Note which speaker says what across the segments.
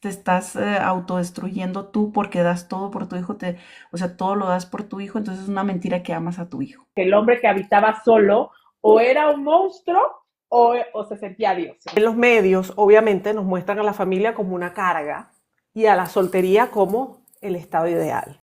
Speaker 1: te estás autodestruyendo tú porque das todo por tu hijo, o sea, todo lo das por tu hijo, entonces es una mentira que amas a tu hijo.
Speaker 2: El hombre que habitaba solo o era un monstruo o se sentía Dios.
Speaker 3: En los medios, obviamente, nos muestran a la familia como una carga y a la soltería como el estado ideal.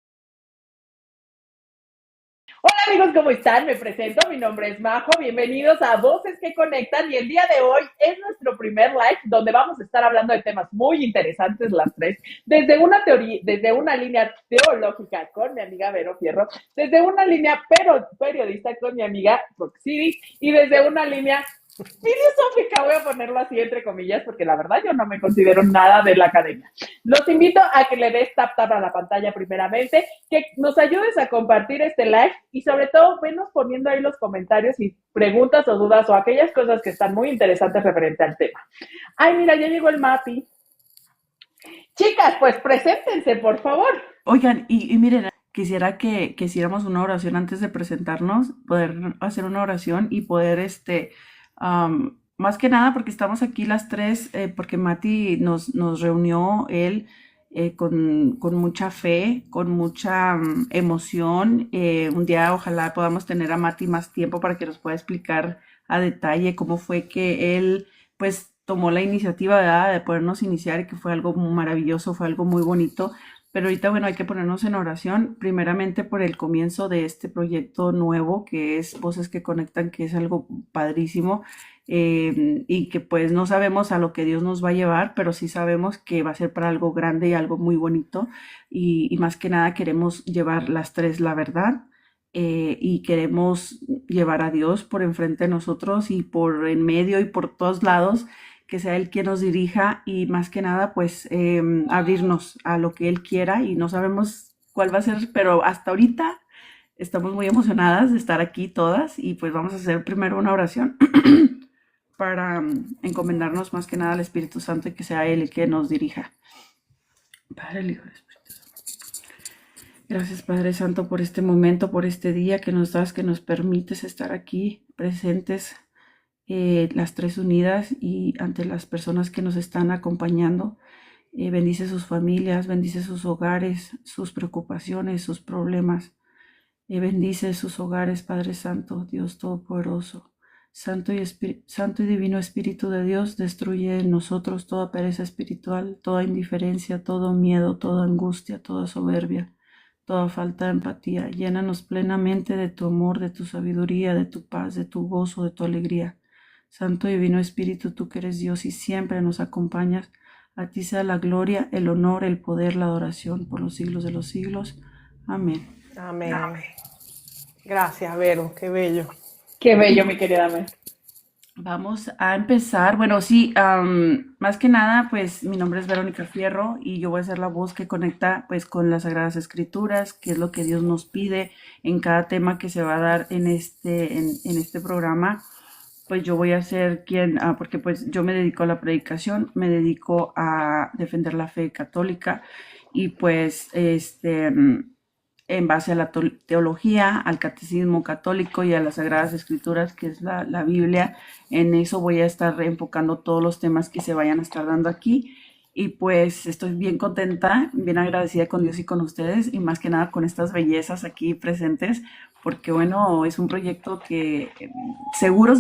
Speaker 2: Hola amigos, ¿cómo están? Me presento, mi nombre es Majo, bienvenidos a Voces que Conectan y el día de hoy es nuestro primer live donde vamos a estar hablando de temas muy interesantes las tres, desde una teoría, desde una línea teológica con mi amiga Vero Fierro, desde una línea periodista con mi amiga Roxy y desde una línea filosófica, voy a ponerlo así entre comillas, porque la verdad yo no me considero nada de la academia. Los invito a que le des tap a la pantalla primeramente, que nos ayudes a compartir este live y sobre todo venos poniendo ahí los comentarios y preguntas o dudas o aquellas cosas que están muy interesantes referente al tema. Ay, mira, ya llegó el Mapi. Chicas, pues preséntense, por favor.
Speaker 1: Oigan, y miren, quisiera que hiciéramos una oración antes de presentarnos, poder hacer una oración y poder, más que nada, porque estamos aquí las tres, porque Mati nos reunió, él, con mucha fe, con mucha emoción. Un día ojalá podamos tener a Mati más tiempo para que nos pueda explicar a detalle cómo fue que él, pues, tomó la iniciativa, ¿verdad?, de podernos iniciar y que fue algo muy maravilloso, fue algo muy bonito. Pero ahorita, bueno, hay que ponernos en oración, primeramente por el comienzo de este proyecto nuevo, que es Voces que Conectan, que es algo padrísimo, y que pues no sabemos a lo que Dios nos va a llevar, pero sí sabemos que va a ser para algo grande y algo muy bonito, y más que nada queremos llevar las tres la verdad, y queremos llevar a Dios por enfrente de nosotros y por en medio y por todos lados, que sea Él quien nos dirija y más que nada pues abrirnos a lo que Él quiera y no sabemos cuál va a ser, pero hasta ahorita estamos muy emocionadas de estar aquí todas y pues vamos a hacer primero una oración para encomendarnos más que nada al Espíritu Santo y que sea Él el que nos dirija. Padre, el Hijo y el Espíritu Santo. Gracias Padre Santo por este momento, por este día que nos das, que nos permites estar aquí presentes, las tres unidas y ante las personas que nos están acompañando. Bendice sus familias, bendice sus hogares, sus preocupaciones, sus problemas. Bendice sus hogares, Padre Santo, Dios Todopoderoso. Santo y Divino Espíritu de Dios, destruye en nosotros toda pereza espiritual, toda indiferencia, todo miedo, toda angustia, toda soberbia, toda falta de empatía. Llénanos plenamente de tu amor, de tu sabiduría, de tu paz, de tu gozo, de tu alegría. Santo y Divino Espíritu, tú que eres Dios y siempre nos acompañas, a ti sea la gloria, el honor, el poder, la adoración por los siglos de los siglos. Amén.
Speaker 3: Amén. Amén. Gracias, Vero, qué bello.
Speaker 2: Qué bello, mi querida Mer.
Speaker 1: Vamos a empezar. Bueno, sí, más que nada, pues mi nombre es Verónica Fierro y yo voy a ser la voz que conecta pues con las Sagradas Escrituras, que es lo que Dios nos pide en cada tema que se va a dar en este programa. Pues yo voy a ser quien, porque pues yo me dedico a la predicación, me dedico a defender la fe católica y pues en base a la teología, al catecismo católico y a las Sagradas Escrituras, que es la Biblia. En eso voy a estar enfocando todos los temas que se vayan a estar dando aquí. Y pues estoy bien contenta, bien agradecida con Dios y con ustedes, y más que nada con estas bellezas aquí presentes, porque bueno, es un proyecto que seguro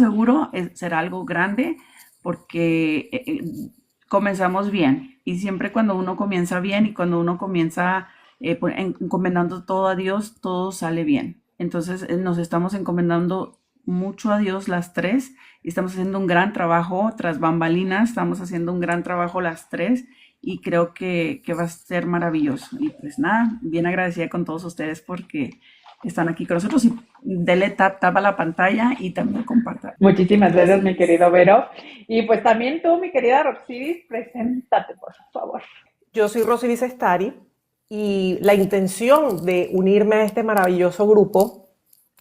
Speaker 1: será algo grande, porque comenzamos bien. Y siempre cuando uno comienza bien y cuando uno comienza encomendando todo a Dios, todo sale bien. Entonces nos estamos encomendando mucho a Dios las tres y estamos haciendo un gran trabajo tras bambalinas, estamos haciendo un gran trabajo las tres y creo que va a ser maravilloso. Y pues nada, bien agradecida con todos ustedes porque están aquí con nosotros y dele tap a la pantalla y también compartan.
Speaker 2: Muchísimas gracias, mi querido Vero. Y pues también tú, mi querida Roxy, preséntate, por favor.
Speaker 3: Yo soy Rosy Estari y la intención de unirme a este maravilloso grupo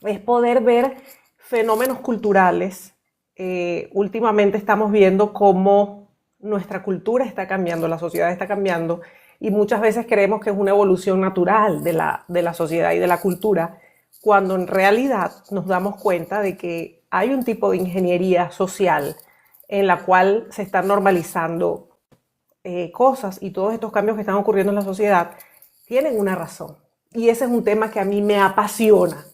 Speaker 3: es poder ver fenómenos culturales. Últimamente estamos viendo cómo nuestra cultura está cambiando, la sociedad está cambiando y muchas veces creemos que es una evolución natural de la sociedad y de la cultura, cuando en realidad nos damos cuenta de que hay un tipo de ingeniería social en la cual se están normalizando cosas y todos estos cambios que están ocurriendo en la sociedad tienen una razón. Y ese es un tema que a mí me apasiona,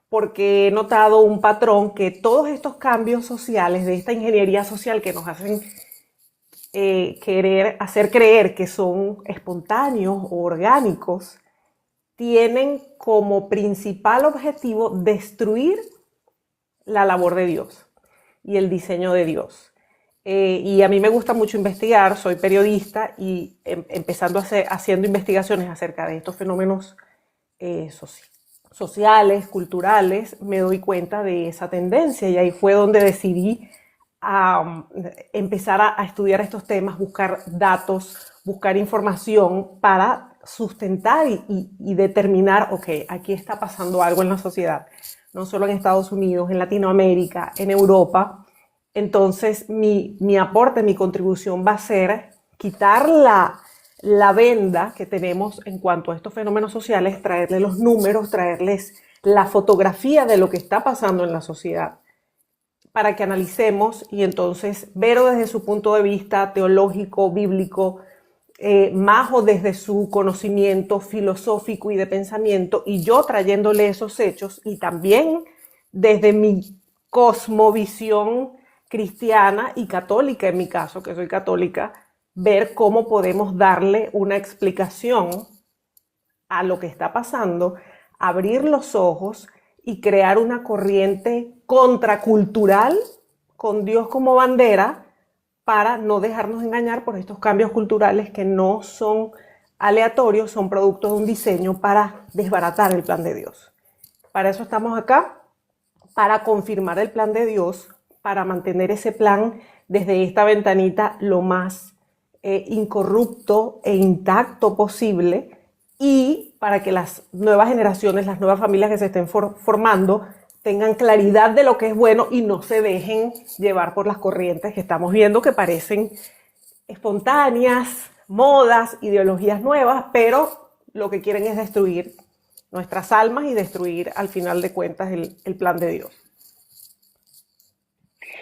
Speaker 3: porque he notado un patrón que todos estos cambios sociales, de esta ingeniería social que nos hacen querer hacer creer que son espontáneos o orgánicos, tienen como principal objetivo destruir la labor de Dios y el diseño de Dios. Y a mí me gusta mucho investigar, soy periodista y empezando haciendo investigaciones acerca de estos fenómenos sociales, culturales, me doy cuenta de esa tendencia y ahí fue donde decidí empezar a estudiar estos temas, buscar datos, buscar información para sustentar y determinar, ok, aquí está pasando algo en la sociedad, no solo en Estados Unidos, en Latinoamérica, en Europa. Entonces mi aporte, mi contribución va a ser quitar la venda que tenemos en cuanto a estos fenómenos sociales, traerles los números, traerles la fotografía de lo que está pasando en la sociedad para que analicemos y entonces verlo desde su punto de vista teológico, bíblico, Majo desde su conocimiento filosófico y de pensamiento, y yo trayéndole esos hechos, y también desde mi cosmovisión cristiana y católica, en mi caso, que soy católica, ver cómo podemos darle una explicación a lo que está pasando, abrir los ojos y crear una corriente contracultural con Dios como bandera para no dejarnos engañar por estos cambios culturales que no son aleatorios, son producto de un diseño para desbaratar el plan de Dios. Para eso estamos acá, para confirmar el plan de Dios, para mantener ese plan desde esta ventanita lo más incorrupto e intacto posible, y para que las nuevas generaciones, las nuevas familias que se estén formando, tengan claridad de lo que es bueno y no se dejen llevar por las corrientes que estamos viendo, que parecen espontáneas, modas, ideologías nuevas, pero lo que quieren es destruir nuestras almas y destruir al final de cuentas el plan de Dios.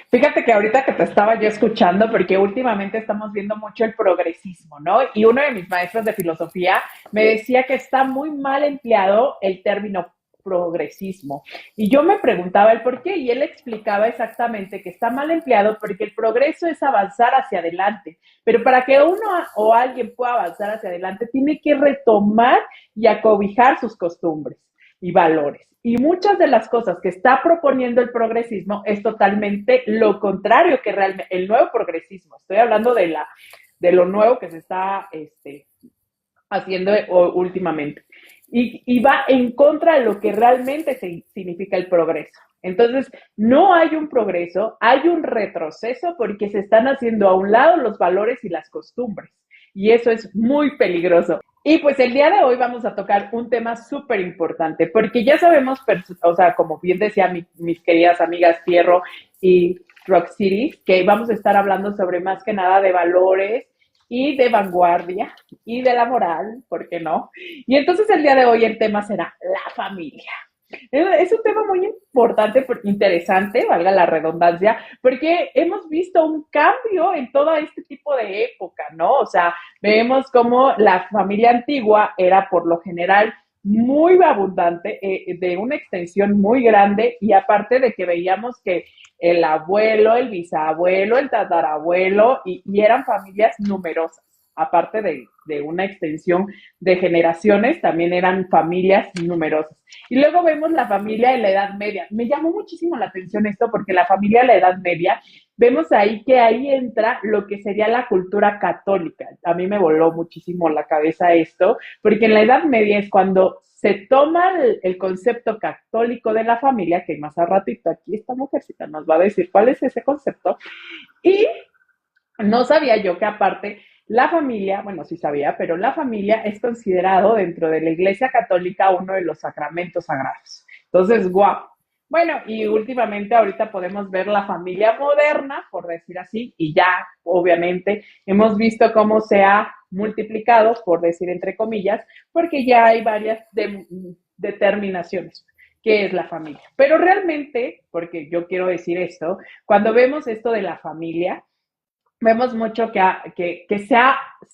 Speaker 2: Fíjate que ahorita que te estaba yo escuchando, porque últimamente estamos viendo mucho el progresismo, ¿no? Y uno de mis maestros de filosofía me decía que está muy mal empleado el término progresismo. Y yo me preguntaba el por qué, y él explicaba exactamente que está mal empleado porque el progreso es avanzar hacia adelante, pero para que uno o alguien pueda avanzar hacia adelante, tiene que retomar y acobijar sus costumbres y valores. Y muchas de las cosas que está proponiendo el progresismo es totalmente lo contrario que realmente el nuevo progresismo. Estoy hablando de lo nuevo que se está haciendo últimamente. Y va en contra de lo que realmente significa el progreso. Entonces, no hay un progreso, hay un retroceso porque se están haciendo a un lado los valores y las costumbres. Y eso es muy peligroso. Y pues el día de hoy vamos a tocar un tema súper importante, porque ya sabemos, o sea, como bien decía mis queridas amigas Fierro y Rock City, que vamos a estar hablando sobre más que nada de valores y de vanguardia y de la moral, ¿por qué no? Y entonces el día de hoy el tema será la familia. Es un tema muy importante, interesante, valga la redundancia, porque hemos visto un cambio en todo este tipo de época, ¿no? O sea, vemos cómo la familia antigua era por lo general muy abundante, de una extensión muy grande, y aparte de que veíamos que el abuelo, el bisabuelo, el tatarabuelo, y eran familias numerosas. Aparte de una extensión de generaciones, también eran familias numerosas. Y luego vemos la familia en la Edad Media. Me llamó muchísimo la atención esto porque la familia en la Edad Media, vemos ahí que ahí entra lo que sería la cultura católica. A mí me voló muchísimo la cabeza esto, porque en la Edad Media es cuando se toma el concepto católico de la familia, que más a ratito aquí esta mujercita nos va a decir cuál es ese concepto, y no sabía yo que aparte la familia, bueno, sí sabía, pero la familia es considerado dentro de la Iglesia Católica uno de los sacramentos sagrados. Entonces, guau. Bueno, y últimamente ahorita podemos ver la familia moderna, por decir así, y ya, obviamente, hemos visto cómo se ha multiplicado, por decir entre comillas, porque ya hay varias determinaciones. ¿Qué es la familia? Pero realmente, porque yo quiero decir esto, cuando vemos esto de la familia, vemos mucho que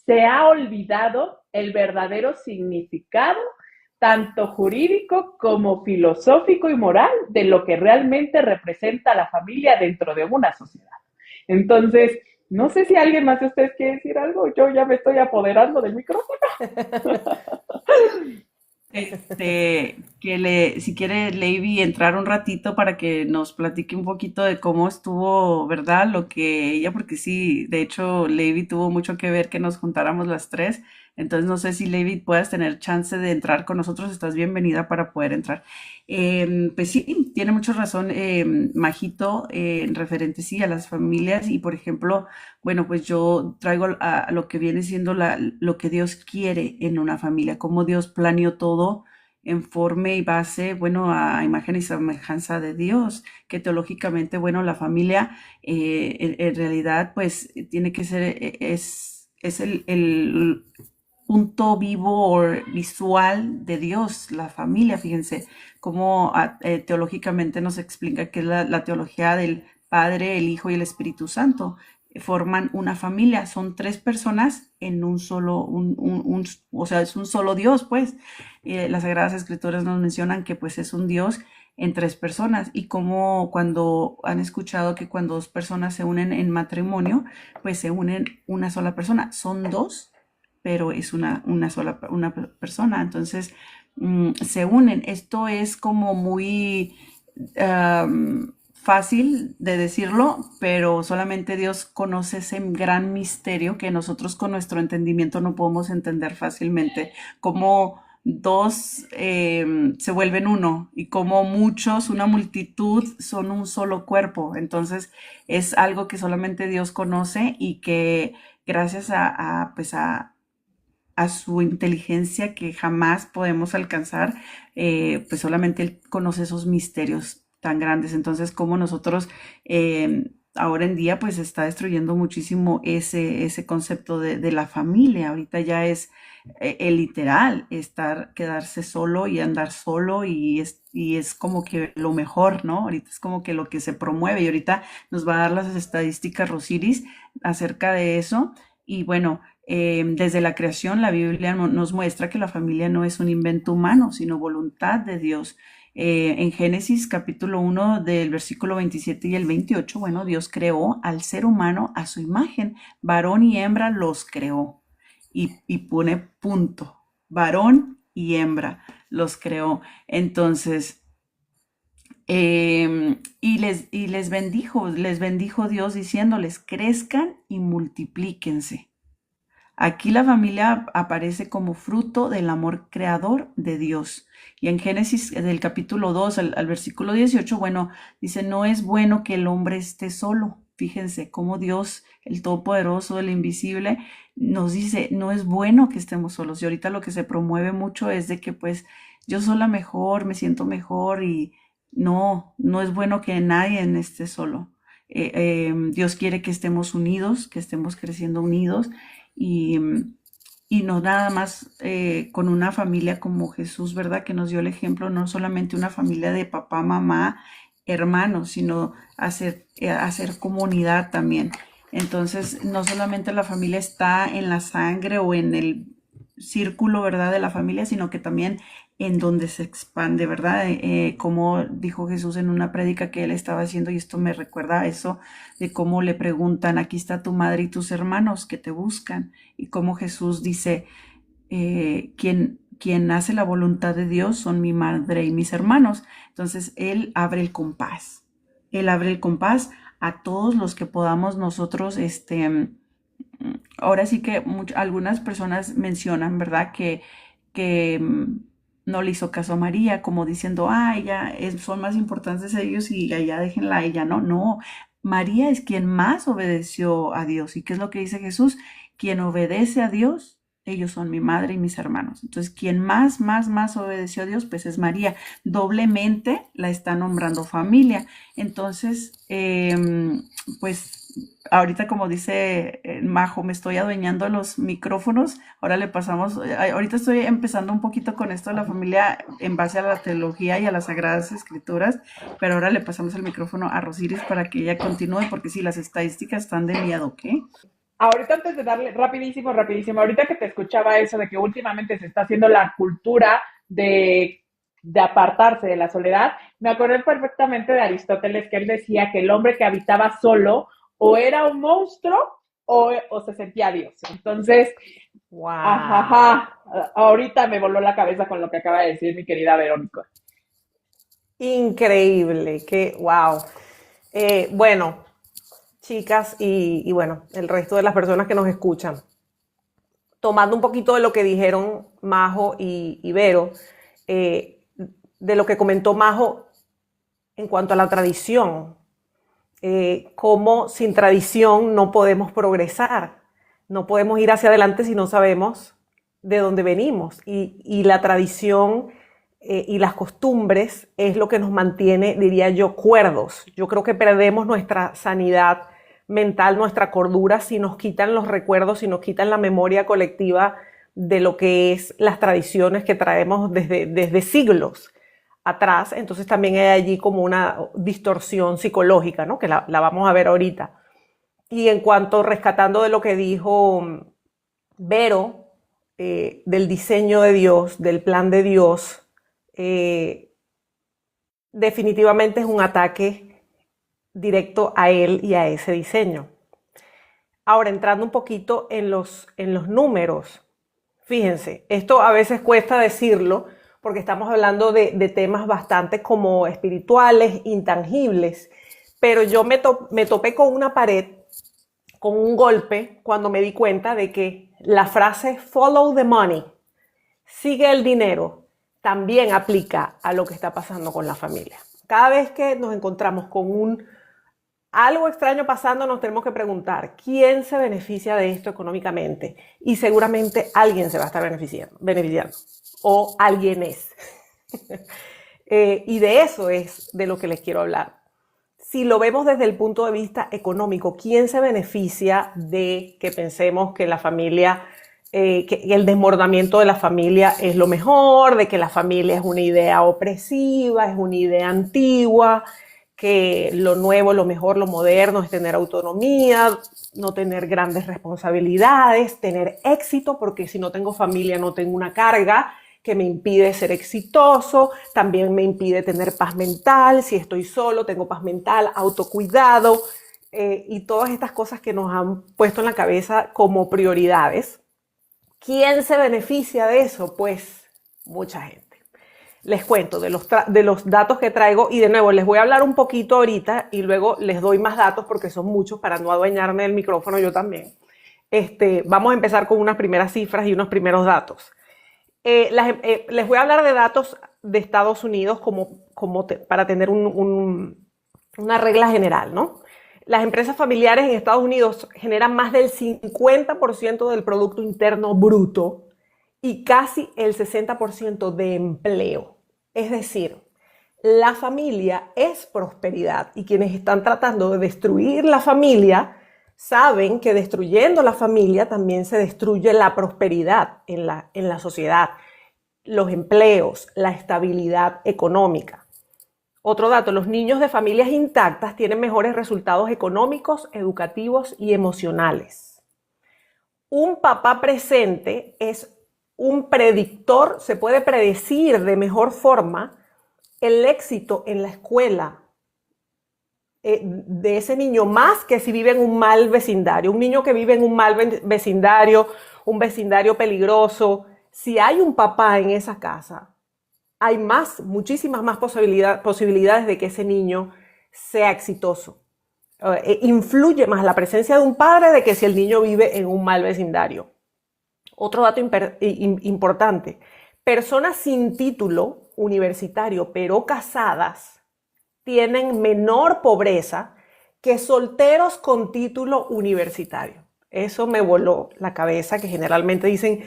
Speaker 2: se ha olvidado el verdadero significado, tanto jurídico como filosófico y moral, de lo que realmente representa la familia dentro de una sociedad. Entonces, no sé si alguien más de ustedes quiere decir algo, yo ya me estoy apoderando del micrófono.
Speaker 1: Si quiere Levi entrar un ratito para que nos platique un poquito de cómo estuvo, ¿verdad? Lo que ella, porque sí, de hecho, Levi tuvo mucho que ver que nos juntáramos las tres. Entonces, no sé si Levi puedas tener chance de entrar con nosotros. Estás bienvenida para poder entrar. Pues sí, tiene mucha razón, Majito, en referente, sí, a las familias. Y, por ejemplo, bueno, pues yo traigo a lo que viene siendo lo que Dios quiere en una familia, cómo Dios planeó todo en forma y base, bueno, a imagen y semejanza de Dios, que teológicamente, bueno, la familia en realidad, pues, tiene que ser, es el punto vivo o visual de Dios, la familia, fíjense, cómo teológicamente nos explica que es la teología del Padre, el Hijo y el Espíritu Santo forman una familia, son tres personas en un solo, o sea, es un solo Dios, pues. Las Sagradas Escrituras nos mencionan que pues es un Dios en tres personas y como cuando han escuchado que cuando dos personas se unen en matrimonio, pues se unen una sola persona, son dos, pero es una sola una persona, entonces se unen. Esto es como muy fácil de decirlo, pero solamente Dios conoce ese gran misterio que nosotros con nuestro entendimiento no podemos entender fácilmente, como dos se vuelven uno y como muchos, una multitud son un solo cuerpo. Entonces es algo que solamente Dios conoce y que gracias pues a su inteligencia que jamás podemos alcanzar, pues solamente Él conoce esos misterios tan grandes. Entonces, como nosotros ahora en día, pues está destruyendo muchísimo ese concepto de la familia. Ahorita ya es el literal, quedarse solo y andar solo y es como que lo mejor, ¿no? Ahorita es como que lo que se promueve y ahorita nos va a dar las estadísticas Rosiris acerca de eso. Y bueno, desde la creación, la Biblia nos muestra que la familia no es un invento humano, sino voluntad de Dios. En Génesis capítulo 1 del versículo 27 y el 28, bueno, Dios creó al ser humano a su imagen, varón y hembra los creó. Y pone punto, varón y hembra los creó. Entonces, les bendijo Dios diciéndoles, crezcan y multiplíquense. Aquí la familia aparece como fruto del amor creador de Dios. Y en Génesis del capítulo 2 al versículo 18, bueno, dice, no es bueno que el hombre esté solo. Fíjense cómo Dios, el Todopoderoso, el Invisible, nos dice, no es bueno que estemos solos. Y ahorita lo que se promueve mucho es de que pues yo sola mejor, me siento mejor y no es bueno que nadie esté solo. Dios quiere que estemos unidos, que estemos creciendo unidos y, y no nada más con una familia como Jesús, ¿verdad? Que nos dio el ejemplo, no solamente una familia de papá, mamá, hermanos, sino hacer comunidad también. Entonces, no solamente la familia está en la sangre o en el círculo, ¿verdad? De la familia, sino que también en donde se expande, ¿verdad? Como dijo Jesús en una prédica que él estaba haciendo, y esto me recuerda a eso, de cómo le preguntan, aquí está tu madre y tus hermanos que te buscan, y cómo Jesús dice, quien hace la voluntad de Dios son mi madre y mis hermanos. Entonces, Él abre el compás a todos los que podamos nosotros, ahora sí que algunas personas mencionan, ¿verdad? Que no le hizo caso a María, como diciendo, ella son más importantes ellos y allá déjenla a ella. No, no, María es quien más obedeció a Dios. ¿Y qué es lo que dice Jesús? Quien obedece a Dios, ellos son mi madre y mis hermanos. Entonces, quien más obedeció a Dios, pues es María. Doblemente la está nombrando familia. Entonces, pues ahorita como dice Majo, me estoy adueñando de los micrófonos. Ahora le pasamos, ahorita estoy empezando un poquito con esto de la familia en base a la teología y a las sagradas escrituras, pero ahora le pasamos el micrófono a Rosiris para que ella continúe, porque sí, las estadísticas están de miedo, ¿ok?
Speaker 2: Ahorita antes de darle, rapidísimo, ahorita que te escuchaba eso de que últimamente se está haciendo la cultura de apartarse de la soledad, me acordé perfectamente de Aristóteles, que él decía que el hombre que habitaba solo o era un monstruo o se sentía Dios. Entonces,
Speaker 3: Wow.
Speaker 2: ajá, ahorita me voló la cabeza con lo que acaba de decir mi querida Verónica.
Speaker 3: Increíble, que wow. Bueno, chicas y bueno, el resto de las personas que nos escuchan, tomando un poquito de lo que dijeron Majo y Vero, de lo que comentó Majo en cuanto a la tradición, cómo sin tradición no podemos progresar, no podemos ir hacia adelante si no sabemos de dónde venimos. Y la tradición y las costumbres es lo que nos mantiene, diría yo, cuerdos. Yo creo que perdemos nuestra sanidad mental, nuestra cordura, si nos quitan los recuerdos, si nos quitan la memoria colectiva de lo que es las tradiciones que traemos desde siglos atrás. Entonces también hay allí como una distorsión psicológica, ¿no? Que la vamos a ver ahorita. Y en cuanto, rescatando de lo que dijo Vero, del diseño de Dios, del plan de Dios, definitivamente es un ataque directo a él y a ese diseño. Ahora, entrando un poquito en los números, fíjense, esto a veces cuesta decirlo porque estamos hablando de temas bastante como espirituales, intangibles, pero yo me topé con una pared, con un golpe, cuando me di cuenta de que la frase follow the money, sigue el dinero, también aplica a lo que está pasando con la familia. Cada vez que nos encontramos con algo extraño pasando, nos tenemos que preguntar quién se beneficia de esto económicamente, y seguramente alguien se va a estar beneficiando o alguien es. Y de eso es de lo que les quiero hablar. Si lo vemos desde el punto de vista económico, ¿quién se beneficia de que pensemos que la familia, que el desbordamiento de la familia es lo mejor, de que la familia es una idea opresiva, es una idea antigua, que lo nuevo, lo mejor, lo moderno es tener autonomía, no tener grandes responsabilidades, tener éxito, porque si no tengo familia no tengo una carga que me impide ser exitoso, también me impide tener paz mental, si estoy solo tengo paz mental, autocuidado, y todas estas cosas que nos han puesto en la cabeza como prioridades. ¿Quién se beneficia de eso? Pues mucha gente. Les cuento de los datos que traigo, y de nuevo les voy a hablar un poquito ahorita y luego les doy más datos porque son muchos para no adueñarme del micrófono yo también. Vamos a empezar con unas primeras cifras y unos primeros datos. Les voy a hablar de datos de Estados Unidos para tener una regla general, ¿no? Las empresas familiares en Estados Unidos generan más del 50% del Producto Interno Bruto y casi el 60% de empleo. Es decir, la familia es prosperidad, y quienes están tratando de destruir la familia saben que destruyendo la familia también se destruye la prosperidad en la sociedad, los empleos, la estabilidad económica. Otro dato, los niños de familias intactas tienen mejores resultados económicos, educativos y emocionales. Un papá presente es un predictor, se puede predecir de mejor forma el éxito en la escuela de ese niño, más que si vive en un mal vecindario. Un niño que vive en un mal vecindario, un vecindario peligroso, si hay un papá en esa casa, hay muchísimas más posibilidades de que ese niño sea exitoso. Influye más la presencia de un padre de que si el niño vive en un mal vecindario. Otro dato importante, personas sin título universitario pero casadas tienen menor pobreza que solteros con título universitario. Eso me voló la cabeza, que generalmente dicen,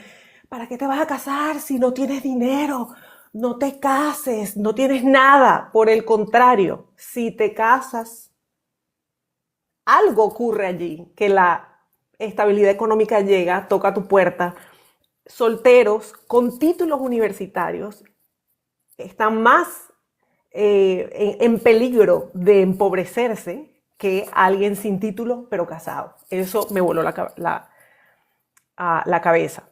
Speaker 3: ¿para qué te vas a casar si no tienes dinero? No te cases, no tienes nada. Por el contrario, si te casas, algo ocurre allí, que la estabilidad económica llega, toca a tu puerta. Solteros con títulos universitarios están más en peligro de empobrecerse que alguien sin título pero casado. Eso me voló la cabeza.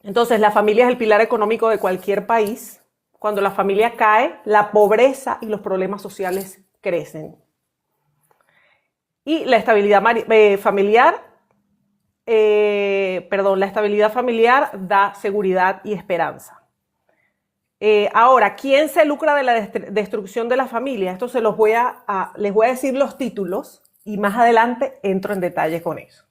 Speaker 3: Entonces, la familia es el pilar económico de cualquier país. Cuando la familia cae, la pobreza y los problemas sociales crecen. Y la estabilidad familiar, la estabilidad familiar da seguridad y esperanza. Ahora, ¿quién se lucra de la destrucción de la familia? Esto les voy a decir los títulos y más adelante entro en detalle con eso.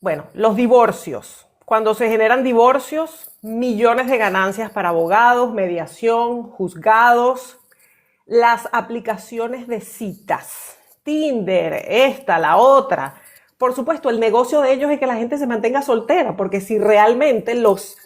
Speaker 3: Bueno, los divorcios. Cuando se generan divorcios, millones de ganancias para abogados, mediación, juzgados, las aplicaciones de citas, Tinder, esta, la otra. Por supuesto, el negocio de ellos es que la gente se mantenga soltera, porque si realmente los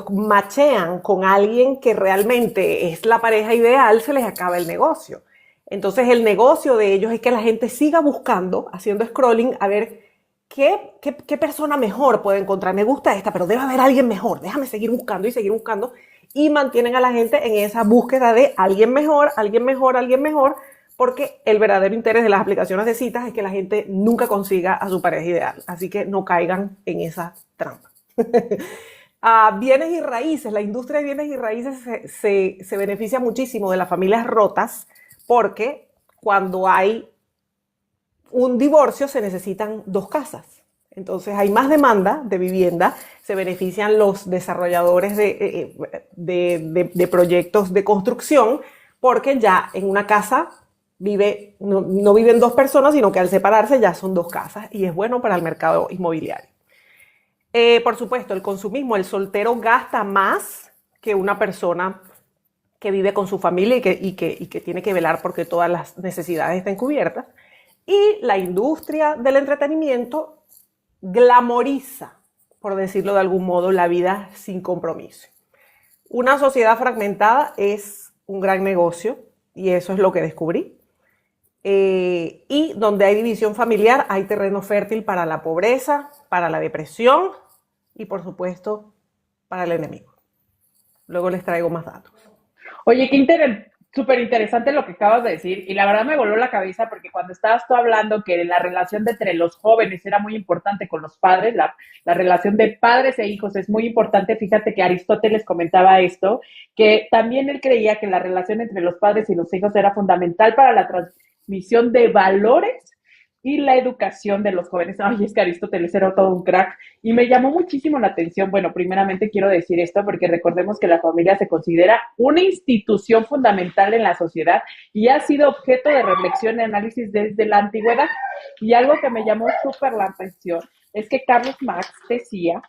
Speaker 3: machean con alguien que realmente es la pareja ideal, se les acaba el negocio. Entonces, el negocio de ellos es que la gente siga buscando, haciendo scrolling, a ver qué persona mejor puedo encontrar. Me gusta esta, pero debe haber alguien mejor. Déjame seguir buscando y seguir buscando. Y mantienen a la gente en esa búsqueda de alguien mejor, alguien mejor, alguien mejor, porque el verdadero interés de las aplicaciones de citas es que la gente nunca consiga a su pareja ideal. Así que no caigan en esa trampa. Bienes y raíces. La industria de bienes y raíces se beneficia muchísimo de las familias rotas, porque cuando hay un divorcio se necesitan 2 casas. Entonces hay más demanda de vivienda, se benefician los desarrolladores de proyectos de construcción, porque ya en una casa no viven 2 personas, sino que al separarse ya son 2 casas y es bueno para el mercado inmobiliario. Por supuesto, el consumismo. El soltero gasta más que una persona que vive con su familia y que tiene que velar porque todas las necesidades estén cubiertas. Y la industria del entretenimiento glamoriza, por decirlo de algún modo, la vida sin compromiso. Una sociedad fragmentada es un gran negocio y eso es lo que descubrí. Y donde hay división familiar hay terreno fértil para la pobreza, para la depresión y, por supuesto, para el enemigo. Luego les traigo más datos.
Speaker 2: Oye, súper interesante lo que acabas de decir, y la verdad me voló la cabeza porque cuando estabas tú hablando que la relación entre los jóvenes era muy importante con los padres, la relación de padres e hijos es muy importante. Fíjate que Aristóteles comentaba esto, que también él creía que la relación entre los padres y los hijos era fundamental para la transmisión de valores y la educación de los jóvenes. Ay, es que Aristóteles era todo un crack y me llamó muchísimo la atención. Bueno, primeramente quiero decir esto porque recordemos que la familia se considera una institución fundamental en la sociedad y ha sido objeto de reflexión y análisis desde la antigüedad. Y algo que me llamó súper la atención es que Carlos Marx decía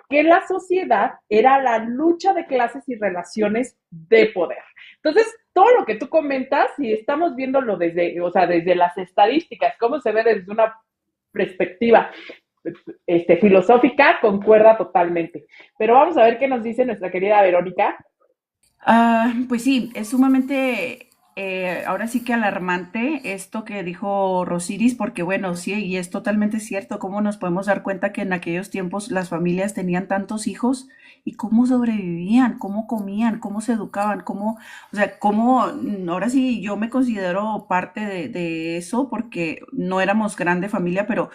Speaker 2: que la sociedad era la lucha de clases y relaciones de poder. Entonces, todo lo que tú comentas, y estamos viéndolo desde las estadísticas, cómo se ve desde una perspectiva filosófica, concuerda totalmente. Pero vamos a ver qué nos dice nuestra querida Verónica.
Speaker 1: Pues sí, es sumamente, ahora sí que alarmante esto que dijo Rosiris, porque bueno, sí, y es totalmente cierto, cómo nos podemos dar cuenta que en aquellos tiempos las familias tenían tantos hijos y cómo sobrevivían, cómo comían, cómo se educaban, o sea, ahora sí yo me considero parte de eso, porque no éramos grande familia, pero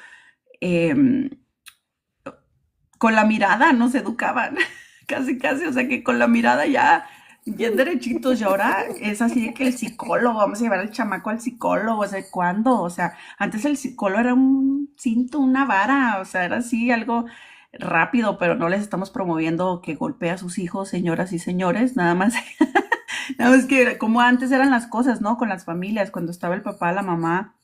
Speaker 1: em, con la mirada nos educaban, casi, casi, o sea que con la mirada ya, bien derechitos, y ahora es así de que el psicólogo, vamos a llevar al chamaco al psicólogo, o sea, ¿cuándo? O sea, antes el psicólogo era un cinto, una vara, o sea, era así algo rápido, pero no les estamos promoviendo que golpee a sus hijos, señoras y señores, nada más, nada más que como antes eran las cosas, ¿no? Con las familias, cuando estaba el papá, la mamá,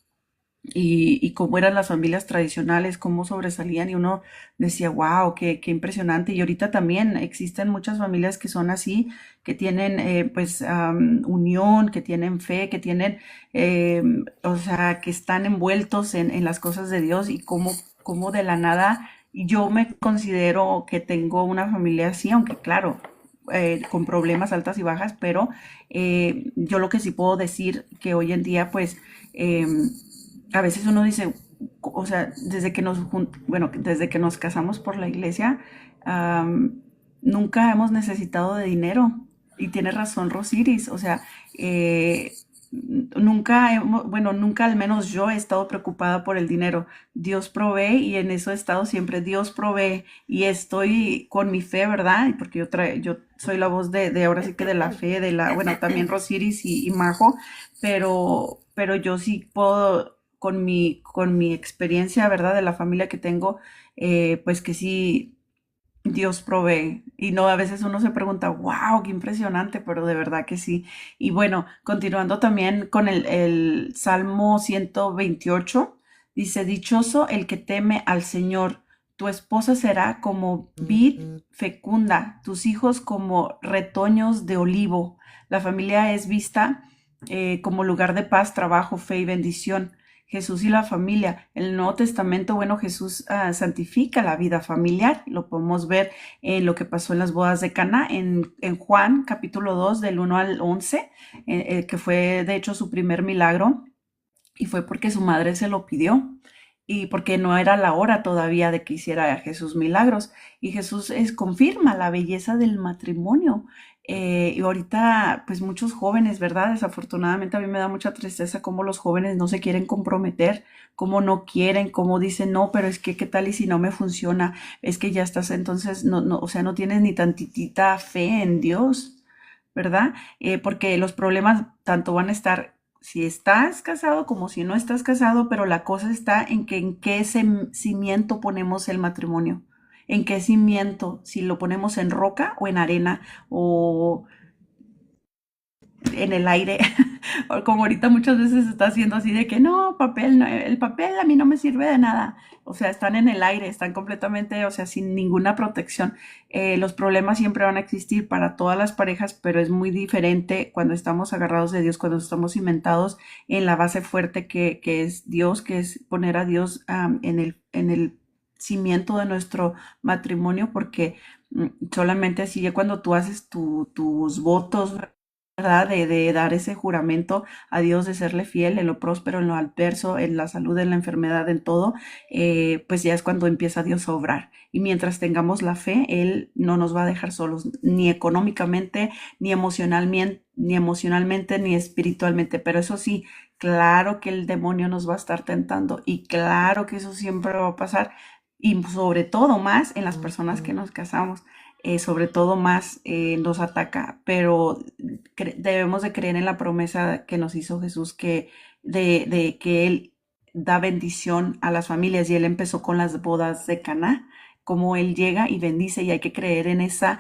Speaker 1: y cómo eran las familias tradicionales, cómo sobresalían y uno decía, wow, qué impresionante. Y ahorita también existen muchas familias que son así, que tienen pues unión, que tienen fe, que tienen, o sea, que están envueltos en las cosas de Dios y cómo de la nada yo me considero que tengo una familia así, aunque claro, con problemas altas y bajas, pero yo lo que sí puedo decir que hoy en día pues... a veces uno dice, o sea, bueno, desde que nos casamos por la iglesia, am, nunca hemos necesitado de dinero. Y tiene razón Rosiris, o sea, eh, bueno, nunca al menos yo he estado preocupada por el dinero. Dios provee y en eso he estado siempre. Dios provee y estoy con mi fe, ¿verdad? Y porque yo soy la voz de ahora sí que de la fe, bueno, también Rosiris y Majo, pero yo sí puedo con mi experiencia, ¿verdad? De la familia que tengo, pues que sí, Dios provee. Y no, a veces uno se pregunta, wow, qué impresionante, pero de verdad que sí. Y bueno, continuando también con el Salmo 128, dice, dichoso el que teme al Señor. Tu esposa será como vid fecunda, tus hijos como retoños de olivo. La familia es vista como lugar de paz, trabajo, fe y bendición. Jesús y la familia. En el Nuevo Testamento, bueno, Jesús santifica la vida familiar. Lo podemos ver en lo que pasó en las bodas de Cana, en Juan capítulo 2 del 1 al 11, que fue de hecho su primer milagro y fue porque su madre se lo pidió y porque no era la hora todavía de que hiciera Jesús milagros. Y Jesús confirma la belleza del matrimonio. Y ahorita, pues muchos jóvenes, ¿verdad? Desafortunadamente a mí me da mucha tristeza cómo los jóvenes no se quieren comprometer, cómo no quieren, cómo dicen, no, pero es que, ¿qué tal y si no me funciona? Es que ya estás, entonces, no, no, o sea, no tienes ni tantitita fe en Dios, ¿verdad? Porque los problemas tanto van a estar si estás casado como si no estás casado, pero la cosa está en que en qué cimiento ponemos el matrimonio, en qué cimiento, si lo ponemos en roca o en arena o en el aire, o como ahorita muchas veces se está haciendo así de que no, papel, el papel a mí no me sirve de nada. O sea, están en el aire, están completamente, o sea, sin ninguna protección. Los problemas siempre van a existir para todas las parejas, pero es muy diferente cuando estamos agarrados de Dios, cuando estamos cimentados en la base fuerte que es Dios, que es poner a Dios en el cimiento de nuestro matrimonio, porque solamente así ya cuando tú haces tus votos, ¿verdad? De dar ese juramento a Dios, de serle fiel en lo próspero, en lo adverso, en la salud, en la enfermedad, en todo, pues ya es cuando empieza Dios a obrar. Y mientras tengamos la fe, Él no nos va a dejar solos, ni económicamente, ni emocionalmente, ni espiritualmente. Pero eso sí, claro que el demonio nos va a estar tentando y claro que eso siempre va a pasar. Y sobre todo más en las personas que nos casamos, sobre todo más nos ataca, pero debemos de creer en la promesa que nos hizo Jesús, de que Él da bendición a las familias y Él empezó con las bodas de Caná, como Él llega y bendice y hay que creer en esa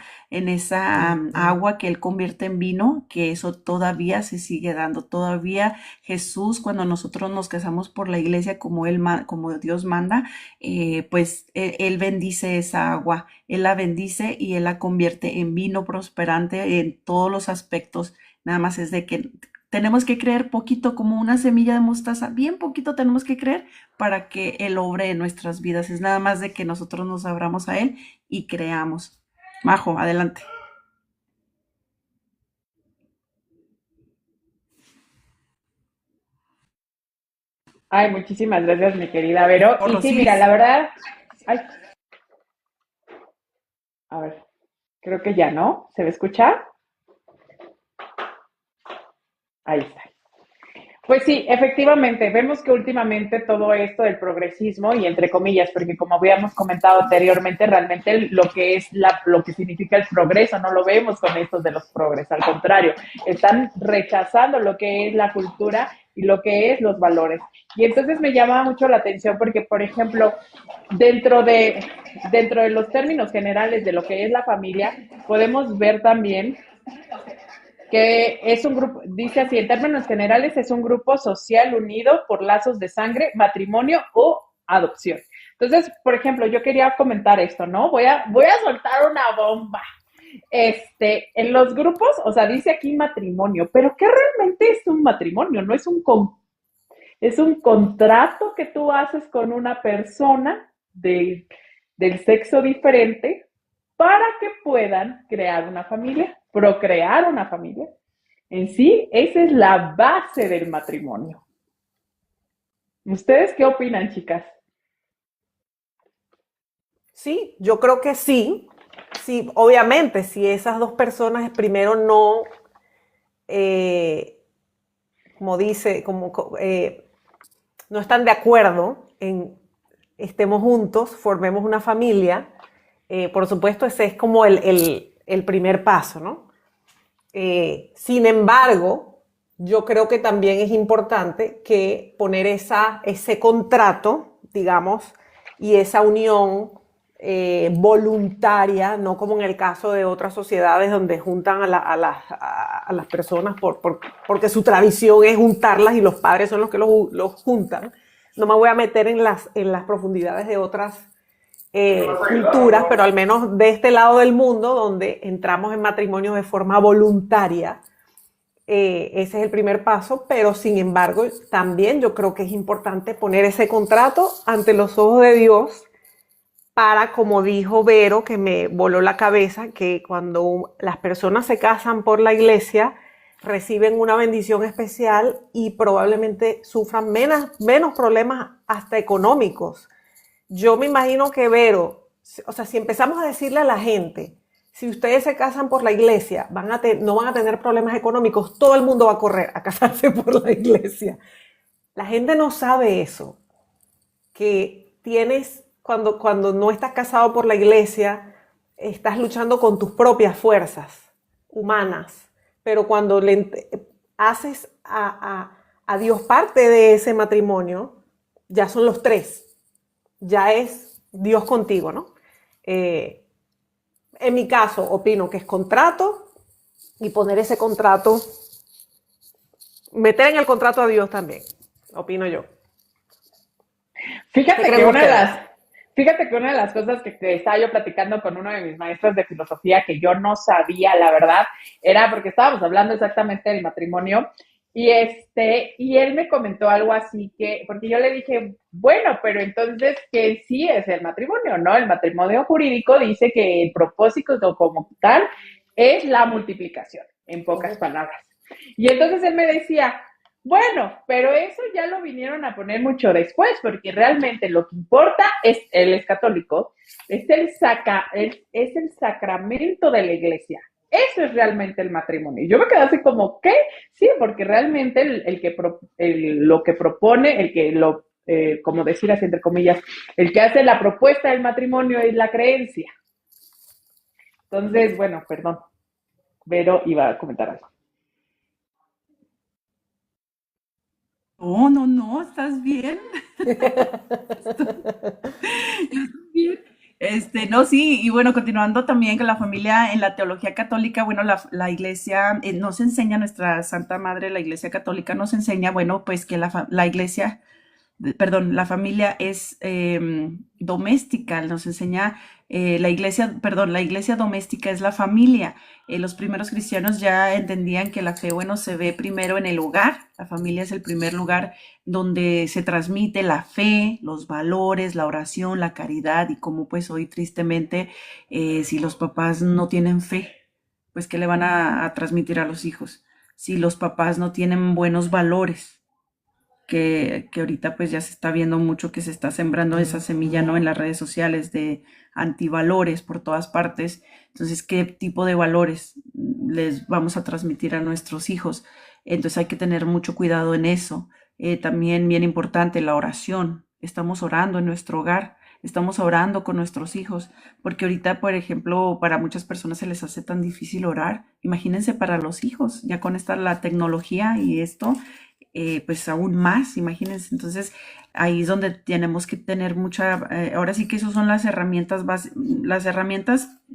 Speaker 1: agua que Él convierte en vino, que eso todavía se sigue dando, todavía Jesús cuando nosotros nos casamos por la iglesia como Dios manda, pues él bendice esa agua, Él la bendice y Él la convierte en vino prosperante en todos los aspectos. Nada más es de que tenemos que creer poquito, como una semilla de mostaza, bien poquito tenemos que creer para que Él obre en nuestras vidas. Es nada más de que nosotros nos abramos a Él y creamos. Majo, adelante.
Speaker 2: Ay, muchísimas gracias, mi querida Vero.
Speaker 1: Por
Speaker 2: Y sí, mira,
Speaker 1: Rosiris.
Speaker 2: la verdad, ay, a ver, creo que ya no. ¿Se me escucha? Ahí está. Pues sí, efectivamente, vemos que últimamente todo esto del progresismo, y entre comillas, porque como habíamos comentado anteriormente, realmente lo que es lo que significa el progreso, no lo vemos con estos de los progres, al contrario, están rechazando lo que es la cultura y lo que es los valores. Y entonces me llama mucho la atención porque, por ejemplo, dentro de, dentro de los términos generales de lo que es la familia, podemos ver también que es un grupo, dice así, en términos generales, es un grupo social unido por lazos de sangre, matrimonio o adopción. Entonces, por ejemplo, yo quería comentar esto, ¿no? Voy a soltar una bomba. En los grupos, o sea, dice aquí matrimonio, pero ¿qué realmente es un matrimonio? No es es un contrato que tú haces con una persona del sexo diferente para que puedan crear una familia, procrear una familia. En sí, esa es la base del matrimonio. ¿Ustedes qué opinan, chicas?
Speaker 3: Sí, yo creo que sí. Sí, obviamente, si esas dos personas primero no, eh, como dice, no están de acuerdo en estemos juntos, formemos una familia, por supuesto ese es como el primer paso, ¿no? Sin embargo, yo creo que también es importante que poner ese contrato, digamos, y esa unión voluntaria, no como en el caso de otras sociedades donde juntan a las personas porque su tradición es juntarlas y los padres son los que los juntan. No me voy a meter en las profundidades de otras culturas, pero al menos de este lado del mundo, donde entramos en matrimonio de forma voluntaria, ese es el primer paso, pero sin embargo, también yo creo que es importante poner ese contrato ante los ojos de Dios para, como dijo Vero, que me voló la cabeza, que cuando las personas se casan por la iglesia, reciben una bendición especial y probablemente sufran menos problemas hasta económicos. Yo me imagino que Vero, o sea, si empezamos a decirle a la gente, si ustedes se casan por la iglesia, no van a tener problemas económicos, todo el mundo va a correr a casarse por la iglesia. La gente no sabe eso, que cuando no estás casado por la iglesia, estás luchando con tus propias fuerzas humanas, pero cuando haces a Dios parte de ese matrimonio, ya son los tres, ya es Dios contigo, ¿no? Eh, en mi caso, opino que es contrato y poner ese contrato, meter en el contrato a Dios también, opino yo. ¿Qué
Speaker 2: Fíjate que
Speaker 3: creen
Speaker 2: una de
Speaker 3: ustedes?
Speaker 2: las, fíjate que una de las cosas que estaba yo platicando con uno de mis maestros de filosofía que yo no sabía, la verdad, era porque estábamos hablando exactamente del matrimonio y él me comentó algo así que, porque yo le dije, bueno, pero entonces, ¿qué sí es el matrimonio? ¿No? El matrimonio jurídico dice que el propósito como tal es la multiplicación, en pocas palabras. Y entonces él me decía, bueno, pero eso ya lo vinieron a poner mucho después, porque realmente lo que importa es, él es católico, es el sacramento de la iglesia. Eso es realmente el matrimonio. Y yo me quedé así como, ¿qué? Sí, porque realmente lo que propone, como decir así entre comillas, el que hace la propuesta del matrimonio es la creencia. Entonces, bueno, perdón, Vero iba a comentar algo.
Speaker 1: No, no, no, ¿estás bien? Bien. No, sí, y bueno, continuando también con la familia en la teología católica, bueno, la iglesia nos enseña, nuestra Santa Madre, la iglesia católica nos enseña, bueno, pues que la iglesia perdón, la familia es doméstica, nos enseña la iglesia, perdón, la iglesia doméstica es la familia. Los primeros cristianos ya entendían que la fe, bueno, se ve primero en el hogar, la familia es el primer lugar donde se transmite la fe, los valores, la oración, la caridad y como pues hoy tristemente, si los papás no tienen fe, pues ¿qué le van a transmitir a los hijos? Si los papás no tienen buenos valores, que ahorita pues ya se está viendo mucho que se está sembrando esa semilla, ¿no? En las redes sociales de antivalores por todas partes. Entonces, ¿qué tipo de valores les vamos a transmitir a nuestros hijos? Entonces hay que tener mucho cuidado en eso. También bien importante la oración. Estamos orando en nuestro hogar, estamos orando con nuestros hijos, porque ahorita, por ejemplo, para muchas personas se les hace tan difícil orar. Imagínense para los hijos, ya con esta la tecnología y esto, pues aún más, imagínense. Entonces, ahí es donde tenemos que tener mucha, ahora sí que esas son las herramientas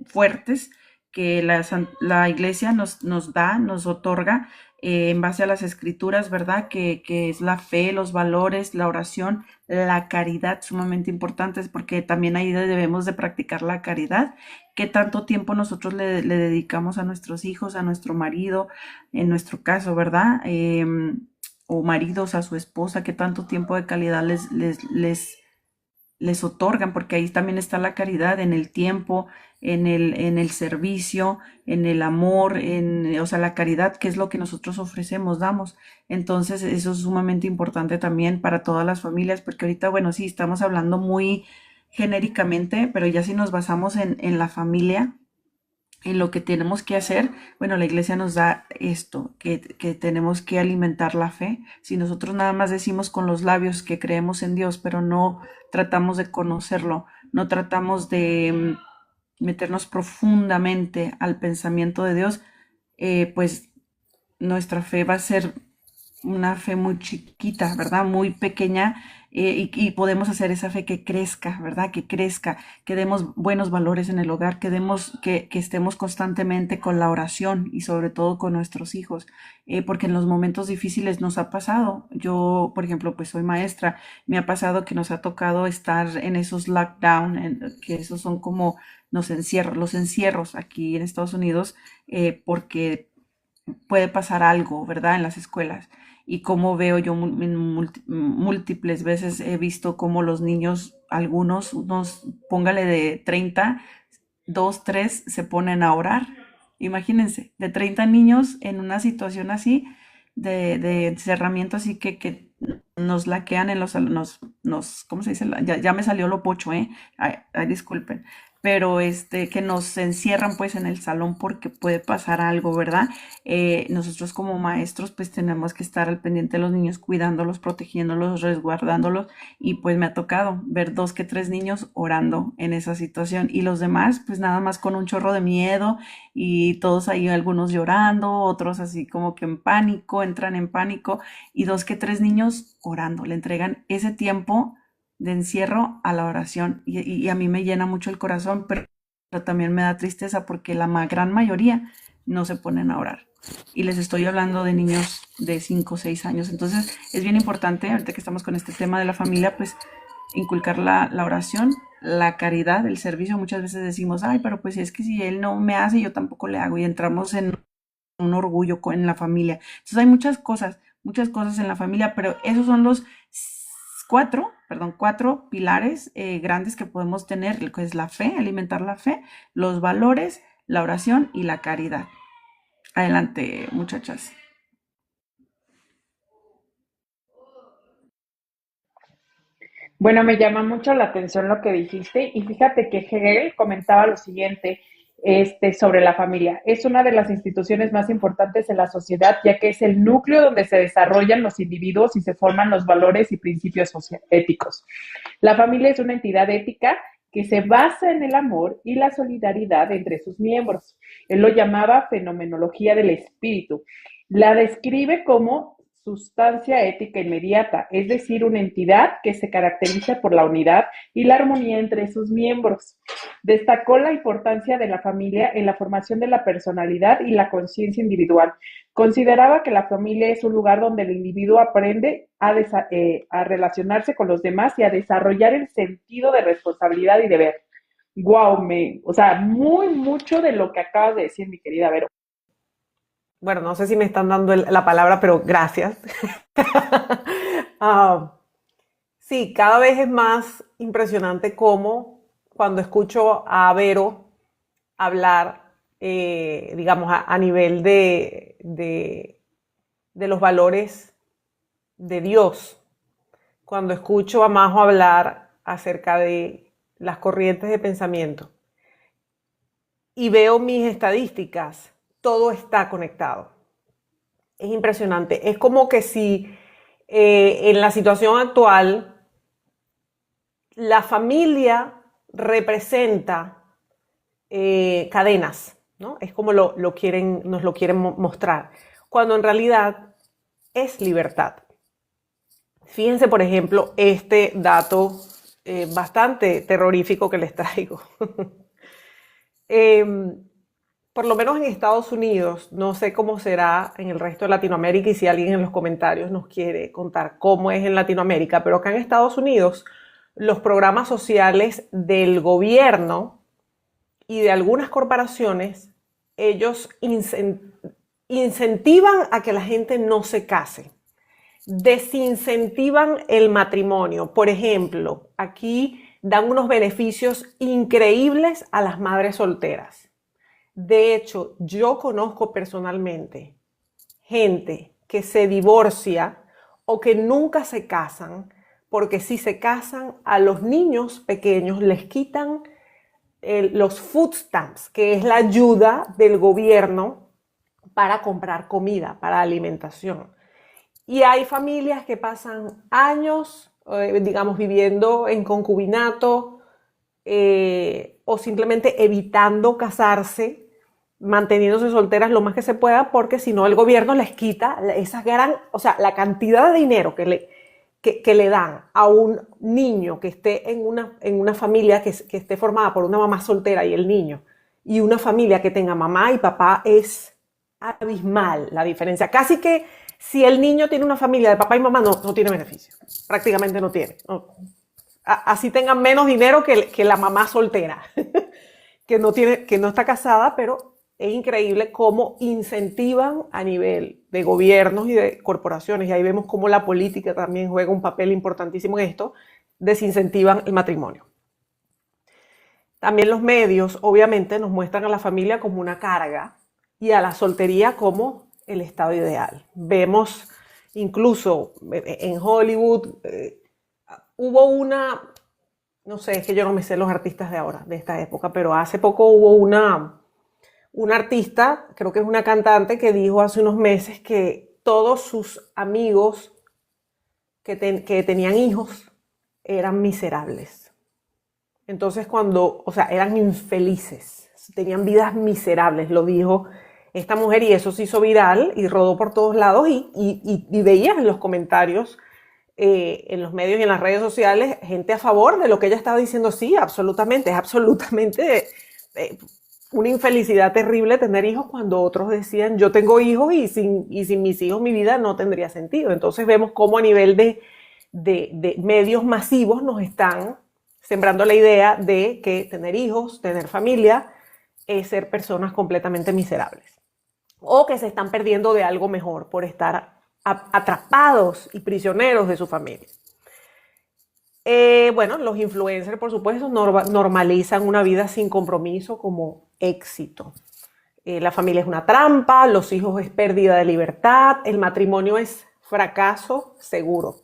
Speaker 1: fuertes que la iglesia nos da, nos otorga en base a las escrituras, ¿verdad? Que es la fe, los valores, la oración, la caridad, sumamente importantes, porque también ahí debemos de practicar la caridad. ¿Qué tanto tiempo nosotros le dedicamos a nuestros hijos, a nuestro marido, en nuestro caso, ¿verdad? O maridos a su esposa, qué tanto tiempo de calidad les les otorgan, porque ahí también está la caridad en el tiempo, en el servicio, en el amor, o sea, la caridad, que es lo que nosotros ofrecemos, damos. Entonces, eso es sumamente importante también para todas las familias, porque ahorita, bueno, sí, estamos hablando muy genéricamente, pero ya si nos basamos en la familia, en lo que tenemos que hacer, bueno, la iglesia nos da esto, que tenemos que alimentar la fe. Si nosotros nada más decimos con los labios que creemos en Dios, pero no tratamos de conocerlo, no tratamos de meternos profundamente al pensamiento de Dios, pues nuestra fe va a ser una fe muy chiquita, ¿verdad? Muy pequeña, y podemos hacer esa fe que crezca, ¿verdad? Que crezca, que demos buenos valores en el hogar, que estemos constantemente con la oración y sobre todo con nuestros hijos, porque en los momentos difíciles nos ha pasado. Yo, por ejemplo, pues soy maestra, me ha pasado que nos ha tocado estar en esos lockdown, que esos son como los encierros aquí en Estados Unidos, porque puede pasar algo, ¿verdad? En las escuelas. Y como veo yo múltiples veces he visto cómo los niños, algunos, unos, póngale de 30, 2, 3, se ponen a orar. Imagínense, de 30 niños en una situación así, de encerramiento, así que nos laquean en los, ¿cómo se dice? Ya me salió lo pocho, ¿eh? Ay, disculpen. Pero que nos encierran pues en el salón porque puede pasar algo, ¿verdad? Nosotros como maestros pues tenemos que estar al pendiente de los niños, cuidándolos, protegiéndolos, resguardándolos, y pues me ha tocado ver 2 que 3 niños orando en esa situación, y los demás pues nada más con un chorro de miedo, y todos ahí, algunos llorando, otros así como que en pánico, entran en pánico, y 2 que 3 niños orando, le entregan ese tiempo de encierro a la oración, y a mí me llena mucho el corazón, pero también me da tristeza porque la gran mayoría no se ponen a orar. Y les estoy hablando de niños de 5 o 6 años. Entonces es bien importante, ahorita que estamos con este tema de la familia, pues inculcar la oración, la caridad, el servicio. Muchas veces decimos, ay, pero pues es que si él no me hace, yo tampoco le hago, y entramos en un orgullo en la familia. Entonces hay muchas cosas en la familia, pero esos son los cuatro pilares grandes que podemos tener, que es la fe, alimentar la fe, los valores, la oración y la caridad. Adelante, muchachas.
Speaker 2: Bueno, me llama mucho la atención lo que dijiste y fíjate que Hegel comentaba lo siguiente, sobre la familia. Es una de las instituciones más importantes en la sociedad, ya que es el núcleo donde se desarrollan los individuos y se forman los valores y principios éticos. La familia es una entidad ética que se basa en el amor y la solidaridad entre sus miembros. Él lo llamaba fenomenología del espíritu. La describe como sustancia ética inmediata, es decir, una entidad que se caracteriza por la unidad y la armonía entre sus miembros. Destacó la importancia de la familia en la formación de la personalidad y la conciencia individual. Consideraba que la familia es un lugar donde el individuo aprende a relacionarse con los demás y a desarrollar el sentido de responsabilidad y deber. Wow, o sea, mucho de lo que acabas de decir, mi querida Vero.
Speaker 3: Bueno, no sé si me están dando la palabra, pero gracias. Ah, sí, cada vez es más impresionante cómo cuando escucho a Vero hablar, digamos, a nivel de los valores de Dios, cuando escucho a Majo hablar acerca de las corrientes de pensamiento y veo mis estadísticas, todo está conectado. Es impresionante. Es como que si en la situación actual la familia representa cadenas, ¿no? Es como nos lo quieren mostrar, cuando en realidad es libertad. Fíjense, por ejemplo, este dato bastante terrorífico que les traigo. Por lo menos en Estados Unidos, no sé cómo será en el resto de Latinoamérica, y si alguien en los comentarios nos quiere contar cómo es en Latinoamérica, pero acá en Estados Unidos los programas sociales del gobierno y de algunas corporaciones, ellos incentivan a que la gente no se case, desincentivan el matrimonio. Por ejemplo, aquí dan unos beneficios increíbles a las madres solteras. De hecho, yo conozco personalmente gente que se divorcia o que nunca se casan, porque si se casan, a los niños pequeños les quitan los food stamps, que es la ayuda del gobierno para comprar comida, para alimentación. Y hay familias que pasan años, digamos, viviendo en concubinato o simplemente evitando casarse, manteniéndose solteras lo más que se pueda, porque si no el gobierno les quita esa o sea, la cantidad de dinero que le dan a un niño que esté en una familia que esté formada por una mamá soltera y el niño, y una familia que tenga mamá y papá, es abismal la diferencia. Casi que si el niño tiene una familia de papá y mamá, no tiene beneficio. Prácticamente no tiene. No. Así tengan menos dinero que la mamá soltera, que no está casada, pero es increíble cómo incentivan a nivel de gobiernos y de corporaciones, y ahí vemos cómo la política también juega un papel importantísimo en esto, desincentivan el matrimonio. También los medios, obviamente, nos muestran a la familia como una carga y a la soltería como el estado ideal. Vemos incluso en Hollywood, hubo no sé, es que yo no me sé los artistas de ahora, de esta época, pero hace poco hubo una artista, creo que es una cantante, que dijo hace unos meses que todos sus amigos que tenían hijos eran miserables. Entonces o sea, eran infelices, tenían vidas miserables, lo dijo esta mujer, y eso se hizo viral y rodó por todos lados, y veías en los comentarios, en los medios y en las redes sociales, gente a favor de lo que ella estaba diciendo. Sí, absolutamente, es absolutamente una infelicidad terrible tener hijos, cuando otros decían, yo tengo hijos y sin mis hijos mi vida no tendría sentido. Entonces vemos cómo a nivel de medios masivos nos están sembrando la idea de que tener hijos, tener familia, es ser personas completamente miserables, o que se están perdiendo de algo mejor por estar atrapados y prisioneros de su familia. Bueno, los influencers, por supuesto, normalizan una vida sin compromiso como éxito. La familia es una trampa, los hijos es pérdida de libertad, el matrimonio es fracaso seguro.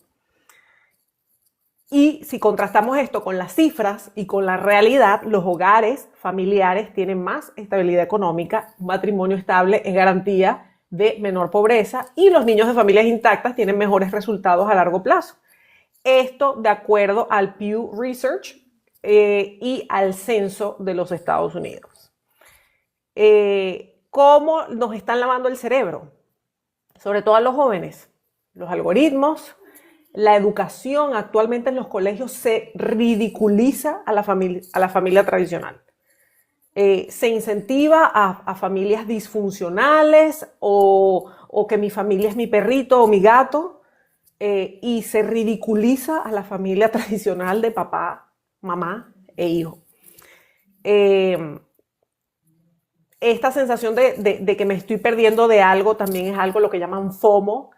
Speaker 3: Y si contrastamos esto con las cifras y con la realidad, los hogares familiares tienen más estabilidad económica, un matrimonio estable es garantía de menor pobreza, y los niños de familias intactas tienen mejores resultados a largo plazo. Esto de acuerdo al Pew Research y al censo de los Estados Unidos. ¿Cómo nos están lavando el cerebro? Sobre todo a los jóvenes. Los algoritmos, la educación actualmente en los colegios se ridiculiza a la familia tradicional. Se incentiva a familias disfuncionales, o que mi familia es mi perrito o mi gato, y se ridiculiza a la familia tradicional de papá, mamá e hijo. Esta sensación de que me estoy perdiendo de algo también es algo lo que llaman FOMO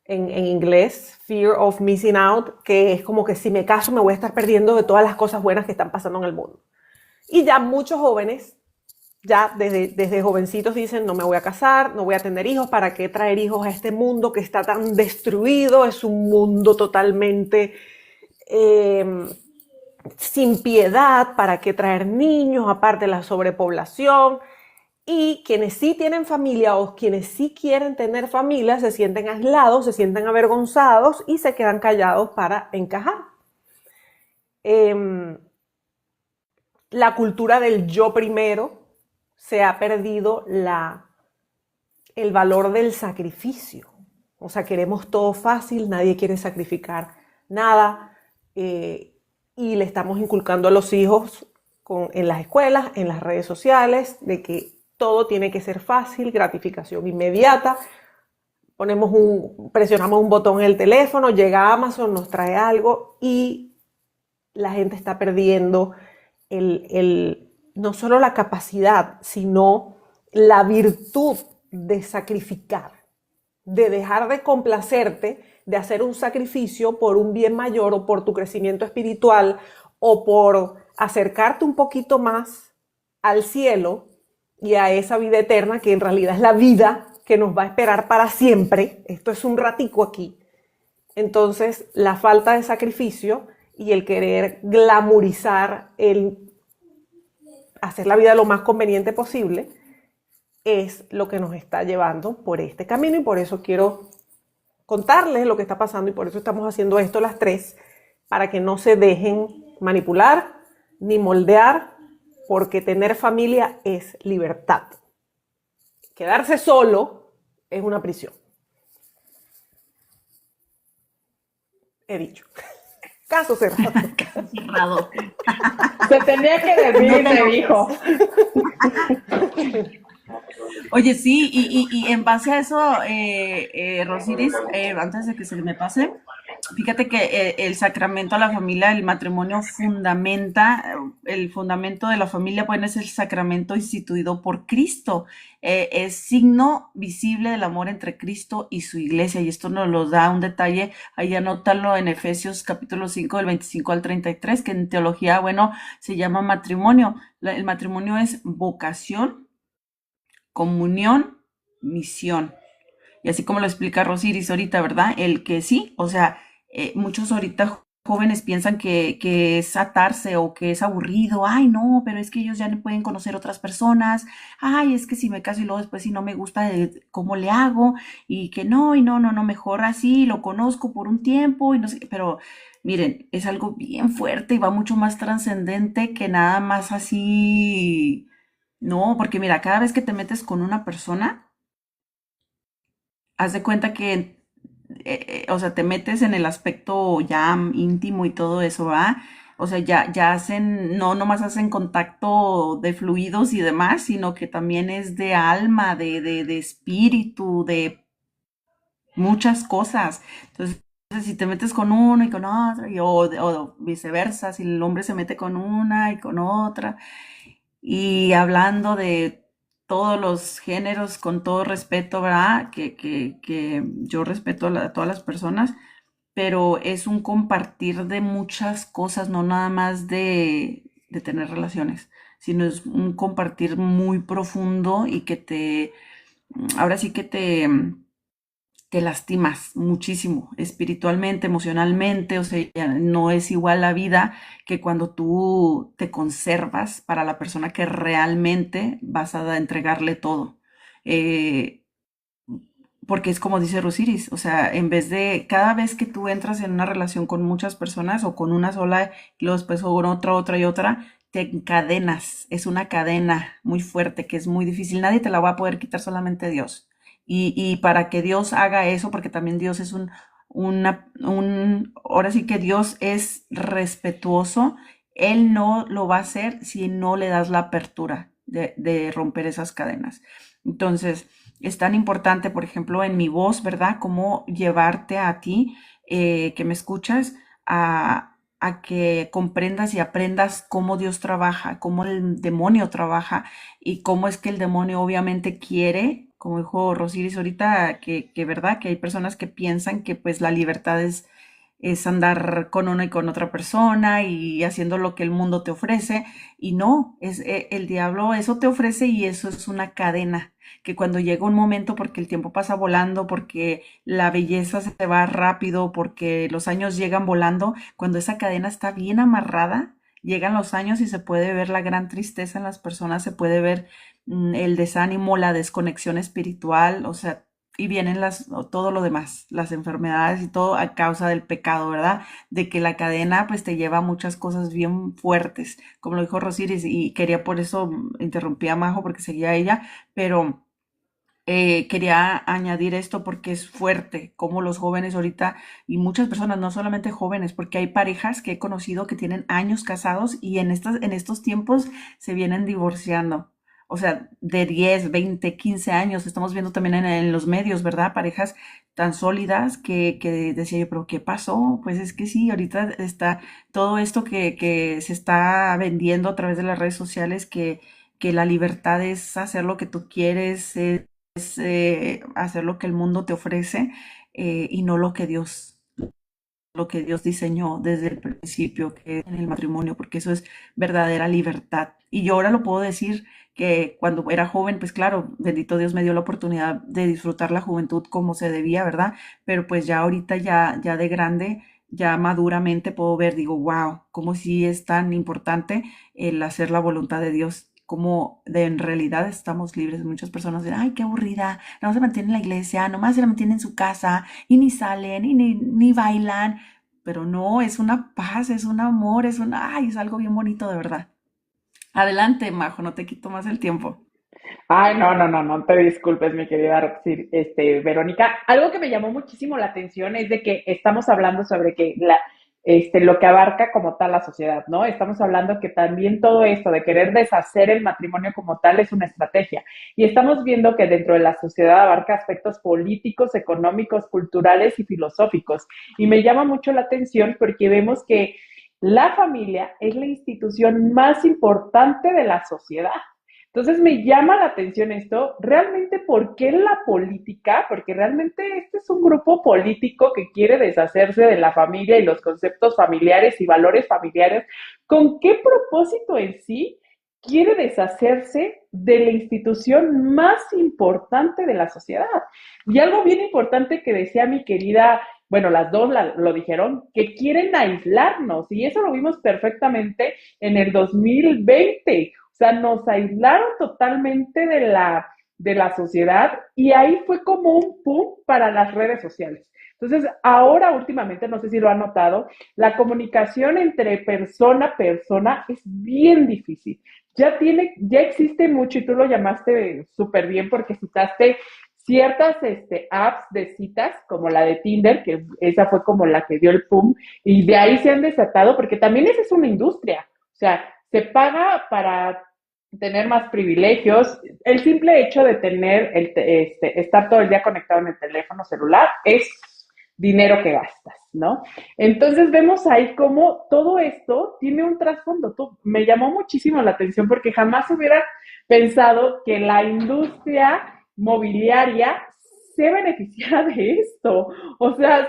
Speaker 3: en inglés, Fear of Missing Out, que es como que si me caso me voy a estar perdiendo de todas las cosas buenas que están pasando en el mundo. Y ya muchos jóvenes, ya desde jovencitos dicen, no me voy a casar, no voy a tener hijos, ¿para qué traer hijos a este mundo que está tan destruido? Es un mundo totalmente sin piedad, ¿para qué traer niños? Aparte de la sobrepoblación. Y quienes sí tienen familia, o quienes sí quieren tener familia, se sienten aislados, se sienten avergonzados y se quedan callados para encajar. La cultura del yo primero, se ha perdido el valor del sacrificio. O sea, queremos todo fácil, nadie quiere sacrificar nada, y le estamos inculcando a los hijos en las escuelas, en las redes sociales, de que todo tiene que ser fácil, gratificación inmediata. Presionamos un botón en el teléfono, llega Amazon, nos trae algo, y la gente está perdiendo no solo la capacidad, sino la virtud de sacrificar, de dejar de complacerte, de hacer un sacrificio por un bien mayor, o por tu crecimiento espiritual, o por acercarte un poquito más al cielo y a esa vida eterna que en realidad es la vida que nos va a esperar para siempre. Esto es un ratico aquí. Entonces, la falta de sacrificio y el querer glamorizar, el hacer la vida lo más conveniente posible, es lo que nos está llevando por este camino y por eso quiero contarles lo que está pasando y por eso estamos haciendo esto las tres, para que no se dejen manipular ni moldear, porque tener familia es libertad. Quedarse solo es una prisión. He dicho. Caso cerrado.
Speaker 1: Caso cerrado.
Speaker 2: Se tenía que decir,
Speaker 1: No te
Speaker 2: me
Speaker 1: enojes.
Speaker 2: dijo.
Speaker 1: Oye, sí, y en base a eso, Rosiris, antes de que se me pase, fíjate que el sacramento a la familia, el matrimonio fundamenta, el fundamento de la familia, bueno, es el sacramento instituido por Cristo. Es signo visible del amor entre Cristo y su iglesia, y esto nos lo da un detalle, ahí anótalo en Efesios capítulo 5, del 25 al 33, que en teología, bueno, se llama matrimonio. El matrimonio es vocación, comunión, misión. Y así como lo explica Rosiris ahorita, ¿verdad? El que sí, o sea, muchos ahorita jóvenes piensan que es atarse o que es aburrido. Ay, no, pero es que ellos ya no pueden conocer otras personas. Ay, es que si me caso y luego después si no me gusta cómo le hago y que no, y no, no, no, mejor así, lo conozco por un tiempo y no sé, pero miren, es algo bien fuerte y va mucho más trascendente que nada más así. No, porque mira, cada vez que te metes con una persona, haz de cuenta que, o sea, te metes en el aspecto ya íntimo y todo eso, ¿va? O sea, ya hacen, no nomás hacen contacto de fluidos y demás, sino que también es de alma, de espíritu, de muchas cosas. Entonces, si te metes con uno y con otro, o viceversa, si el hombre se mete con una y con otra, y hablando de todos los géneros con todo respeto, ¿verdad? Que yo respeto a todas las personas, pero es un compartir de muchas cosas, no nada más de tener relaciones, sino es un compartir muy profundo y que ahora sí que te lastimas muchísimo, espiritualmente, emocionalmente, o sea, ya no es igual la vida que cuando tú te conservas para la persona que realmente vas a entregarle todo. Eh, Porque es como dice Rosiris, o sea, en vez de cada vez que tú entras en una relación con muchas personas o con una sola y luego después con otra, otra y otra, te encadenas. Es una cadena muy fuerte que es muy difícil. Nadie te la va a poder quitar, solamente Dios. Y para que Dios haga eso, porque también Dios es ahora sí que Dios es respetuoso, Él no lo va a hacer si no le das la apertura de romper esas cadenas. Entonces, es tan importante, por ejemplo, en mi voz, ¿verdad? Cómo llevarte a ti, que me escuchas, a que comprendas y aprendas cómo Dios trabaja, cómo el demonio trabaja y cómo es que el demonio obviamente quiere, como dijo Rosiris ahorita, ¿verdad? Que hay personas que piensan que pues la libertad es andar con una y con otra persona y haciendo lo que el mundo te ofrece. Y no, el diablo eso te ofrece y eso es una cadena que cuando llega un momento, porque el tiempo pasa volando, porque la belleza se va rápido, porque los años llegan volando, cuando esa cadena está bien amarrada, llegan los años y se puede ver la gran tristeza en las personas, se puede ver el desánimo, la desconexión espiritual, o sea, y vienen todo lo demás, las enfermedades y todo a causa del pecado, ¿verdad? De que la cadena pues te lleva a muchas cosas bien fuertes, como lo dijo Rosiris, y quería por eso interrumpir a Majo porque seguía ella, pero quería añadir esto porque es fuerte, como los jóvenes ahorita y muchas personas, no solamente jóvenes, porque hay parejas que he conocido que tienen años casados y en estos tiempos se vienen divorciando. O sea, de 10 20 15 años, estamos viendo también en los medios, ¿verdad? Parejas tan sólidas que decía yo, pero ¿qué pasó? Pues es que sí, ahorita está todo esto que se está vendiendo a través de las redes sociales, que la libertad es hacer lo que tú quieres, hacer lo que el mundo te ofrece y no lo que Dios lo que Dios diseñó desde el principio, que es en el matrimonio, porque eso es verdadera libertad. Y yo ahora lo puedo decir que cuando era joven, pues claro, bendito Dios me dio la oportunidad de disfrutar la juventud como se debía, ¿verdad? Pero pues ya ahorita, ya de grande, ya maduramente puedo ver, digo, wow, cómo sí es tan importante el hacer la voluntad de Dios, como en realidad estamos libres. Muchas personas dicen, ay, qué aburrida, no se mantiene en la iglesia, nomás se la mantiene en su casa y ni salen y ni bailan, pero no, es una paz, es un amor, ay, es algo bien bonito de verdad. Adelante, Majo, no te quito más el tiempo.
Speaker 2: Ay, no, no, no, no te disculpes, mi querida Verónica. Algo que me llamó muchísimo la atención es de que estamos hablando sobre que lo que abarca como tal la sociedad, ¿no? Estamos hablando que también todo esto de querer deshacer el matrimonio como tal es una estrategia. Y estamos viendo que dentro de la sociedad abarca aspectos políticos, económicos, culturales y filosóficos. Y me llama mucho la atención porque vemos que la familia es la institución más importante de la sociedad. Entonces me llama la atención esto, realmente por qué la política, porque realmente este es un grupo político que quiere deshacerse de la familia y los conceptos familiares y valores familiares, ¿con qué propósito en sí quiere deshacerse de la institución más importante de la sociedad? Y algo bien importante que decía mi querida, bueno, las dos lo dijeron, que quieren aislarnos, y eso lo vimos perfectamente en el 2020. O sea, nos aislaron totalmente de la sociedad y ahí fue como un boom para las redes sociales. Entonces, ahora últimamente, no sé si lo han notado, la comunicación entre persona a persona es bien difícil. Ya existe mucho y tú lo llamaste súper bien porque citaste ciertas apps de citas, como la de Tinder, que esa fue como la que dio el boom, y de ahí se han desatado, porque también esa es una industria. O sea, se paga para tener más privilegios. El simple hecho de tener, estar todo el día conectado en el teléfono celular es dinero que gastas, ¿no? Entonces vemos ahí cómo todo esto tiene un trasfondo. Me llamó muchísimo la atención porque jamás hubiera pensado que la industria mobiliaria se beneficiara de esto. O sea,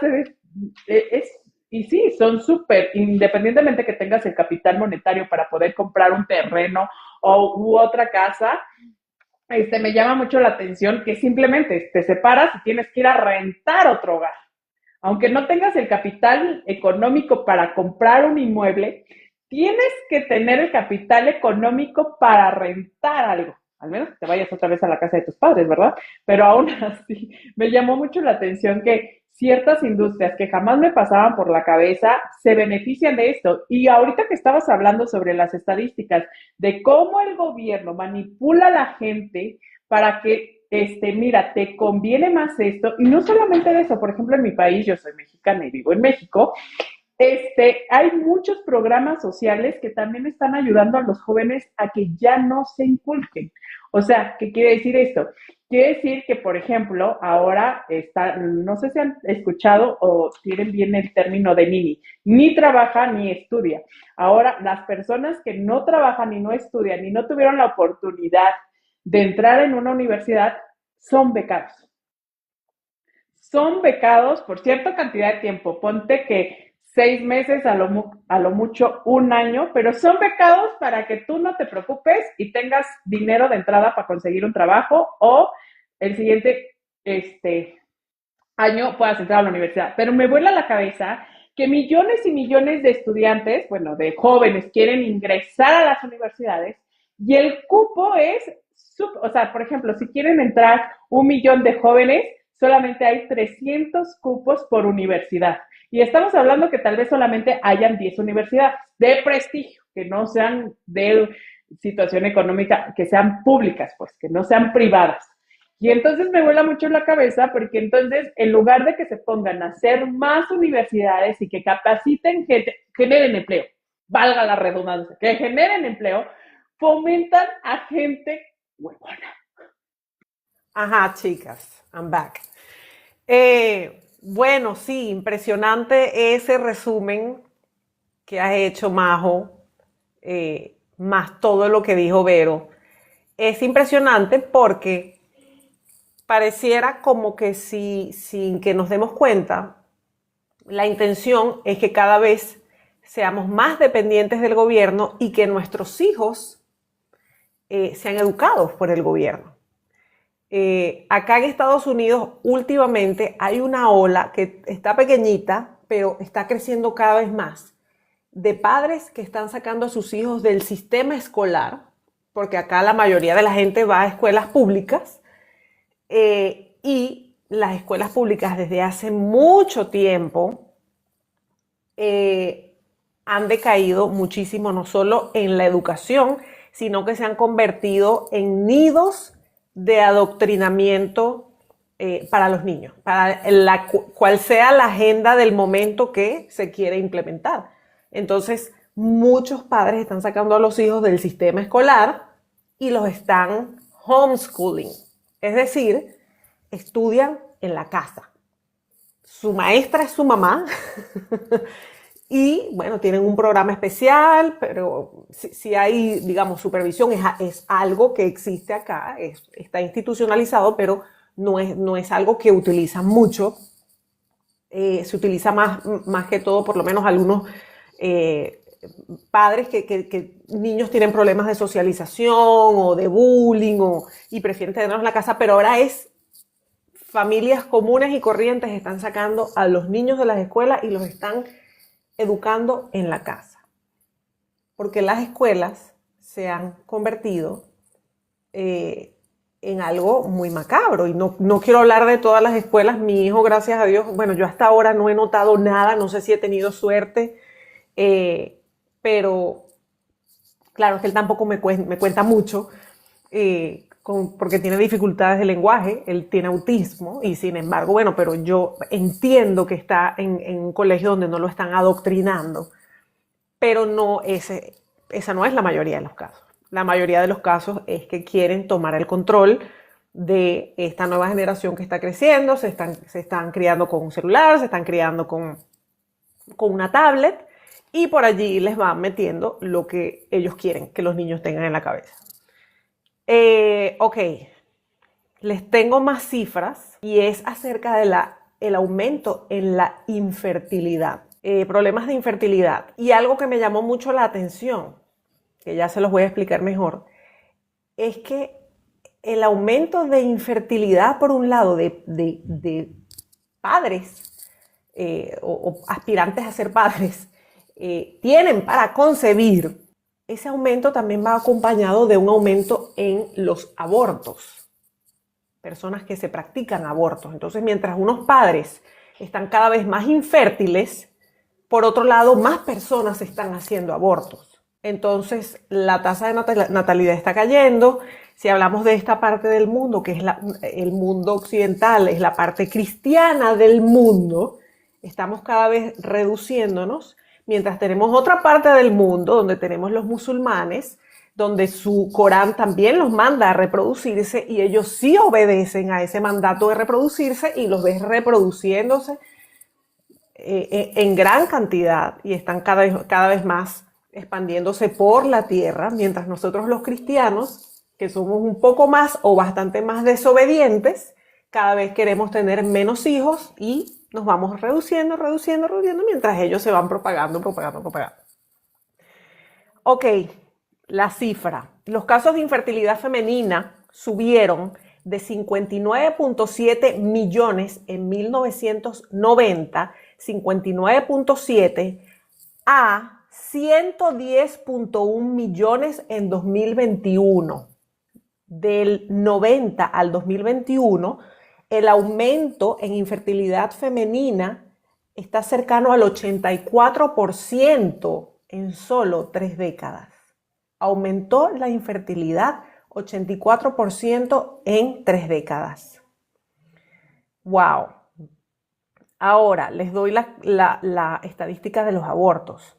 Speaker 2: y sí, son súper, independientemente que tengas el capital monetario para poder comprar un terreno u otra casa, me llama mucho la atención que simplemente te separas y tienes que ir a rentar otro hogar. Aunque no tengas el capital económico para comprar un inmueble, tienes que tener el capital económico para rentar algo. Al menos que te vayas otra vez a la casa de tus padres, ¿verdad? Pero aún así, me llamó mucho la atención que ciertas industrias que jamás me pasaban por la cabeza se benefician de esto. Y ahorita que estabas hablando sobre las estadísticas de cómo el gobierno manipula a la gente para que mira, te conviene más esto, y no solamente de eso, por ejemplo, en mi país, yo soy mexicana y vivo en México, hay muchos programas sociales que también están ayudando a los jóvenes a que ya no se inculquen. O sea, ¿qué quiere decir esto? Quiere decir que, por ejemplo, ahora no sé si han escuchado o tienen bien el término de nini, ni trabaja ni estudia. Ahora, las personas que no trabajan y no estudian y no tuvieron la oportunidad de entrar en una universidad son becados. Son becados por cierta cantidad de tiempo. Ponte que 6 meses, a lo mucho un año, pero son becados para que tú no te preocupes y tengas dinero de entrada para conseguir un trabajo o el siguiente año puedas entrar a la universidad. Pero me vuela la cabeza que millones y millones de estudiantes, bueno, de jóvenes, quieren ingresar a las universidades y el cupo es, o sea, por ejemplo, si quieren entrar 1 millón de jóvenes, solamente hay 300 cupos por universidad. Y estamos hablando que tal vez solamente hayan 10 universidades de prestigio, que no sean de situación económica, que sean públicas, pues, que no sean privadas. Y entonces me vuela mucho la cabeza porque entonces, en lugar de que se pongan a hacer más universidades y que capaciten gente, generen empleo, valga la redundancia, que generen empleo, fomentan a gente huevona.
Speaker 3: Ajá, chicas, I'm back. Bueno, sí, impresionante ese resumen que has hecho, Majo, más todo lo que dijo Vero. Es impresionante porque pareciera como que sin que nos demos cuenta, La intención es que cada vez seamos más dependientes del gobierno y que nuestros hijos sean educados por el gobierno. Acá en Estados Unidos últimamente hay una ola que está pequeñita, pero está creciendo cada vez más, de padres que están sacando a sus hijos del sistema escolar, porque acá la mayoría de la gente va a escuelas públicas, y las escuelas públicas desde hace mucho tiempo han decaído muchísimo, no solo en la educación, sino que se han convertido en nidos de adoctrinamiento para los niños, para cual sea la agenda del momento que se quiere implementar. Entonces, muchos padres están sacando a los hijos del sistema escolar y los están homeschooling, es decir, estudian en la casa. Su maestra es su mamá y, bueno, tienen un programa especial, pero si hay, digamos, supervisión, es algo que existe acá, está institucionalizado, pero no es algo que utilizan mucho. Se utiliza más que todo, por lo menos algunos padres que niños tienen problemas de socialización o de bullying y prefieren tenerlos en la casa, pero ahora es familias comunes y corrientes están sacando a los niños de las escuelas y los están educando en la casa. Porque las escuelas se han convertido en algo muy macabro. Y no quiero hablar de todas las escuelas. Mi hijo, gracias a Dios, bueno, yo hasta ahora no he notado nada, no sé si he tenido suerte, pero claro, es que él tampoco me cuenta mucho, porque tiene dificultades de lenguaje, él tiene autismo y sin embargo, bueno, pero yo entiendo que está en un colegio donde no lo están adoctrinando, pero esa no es la mayoría de los casos. La mayoría de los casos es que quieren tomar el control de esta nueva generación que está creciendo, se están criando con un celular, se están criando con una tablet y por allí les van metiendo lo que ellos quieren que los niños tengan en la cabeza. Ok, les tengo más cifras y es acerca del aumento en la infertilidad, problemas de infertilidad. Y algo que me llamó mucho la atención, que ya se los voy a explicar mejor, es que el aumento de infertilidad, por un lado, de padres o aspirantes a ser padres, tienen para concebir. Ese aumento también va acompañado de un aumento en los abortos, personas que se practican abortos. Entonces, mientras unos padres están cada vez más infértiles, por otro lado, más personas están haciendo abortos. Entonces, la tasa de natalidad está cayendo. Si hablamos de esta parte del mundo, que es el mundo occidental, es la parte cristiana del mundo, estamos cada vez reduciéndonos. Mientras tenemos otra parte del mundo donde tenemos los musulmanes, donde su Corán también los manda a reproducirse y ellos sí obedecen a ese mandato de reproducirse y los ves reproduciéndose en gran cantidad y están cada vez más expandiéndose por la tierra, mientras nosotros los cristianos, que somos un poco más o bastante más desobedientes, cada vez queremos tener menos hijos y nos vamos reduciendo, mientras ellos se van propagando. Ok, la cifra. Los casos de infertilidad femenina subieron de 59.7 millones en 1990, 59.7, a 110.1 millones en 2021. Del 90 al 2021, el aumento en infertilidad femenina está cercano al 84% en solo 3 décadas. Aumentó la infertilidad 84% en 3 décadas. ¡Wow! Ahora les doy la estadística de los abortos.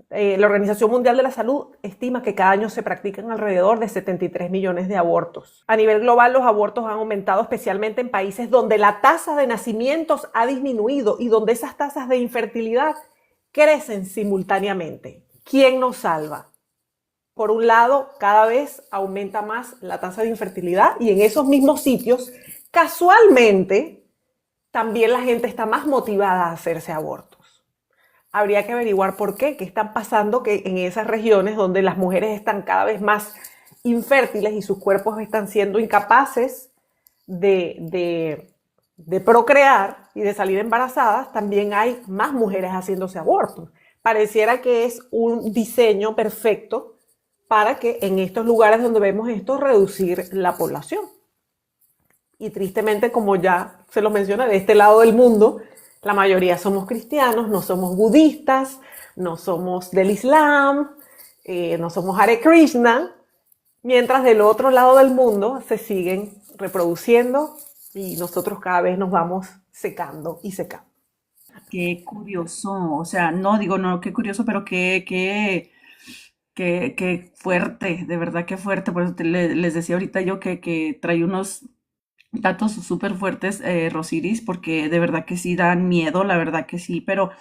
Speaker 3: La Organización Mundial de la Salud estima que cada año se practican alrededor de 73 millones de abortos. A nivel global, los abortos han aumentado especialmente en países donde la tasa de nacimientos ha disminuido y donde esas tasas de infertilidad crecen simultáneamente. ¿Quién nos salva? Por un lado, cada vez aumenta más la tasa de infertilidad y en esos mismos sitios, casualmente, también la gente está más motivada a hacerse abortos. Habría que averiguar por qué está pasando que en esas regiones donde las mujeres están cada vez más infértiles y sus cuerpos están siendo incapaces de procrear y de salir embarazadas, también hay más mujeres haciéndose abortos. Pareciera que es un diseño perfecto para que en estos lugares donde vemos esto, reducir la población. Y tristemente, como ya se lo menciona, de este lado del mundo, la mayoría somos cristianos, no somos budistas, no somos del Islam, no somos Hare Krishna, mientras del otro lado del mundo se siguen reproduciendo y nosotros cada vez nos vamos secando y secando.
Speaker 1: Qué curioso, o sea, no digo, no, qué curioso, pero qué fuerte, de verdad qué fuerte. Por eso les decía ahorita yo que trae unos datos súper fuertes, Rosiris, porque de verdad que sí dan miedo, la verdad que sí, pero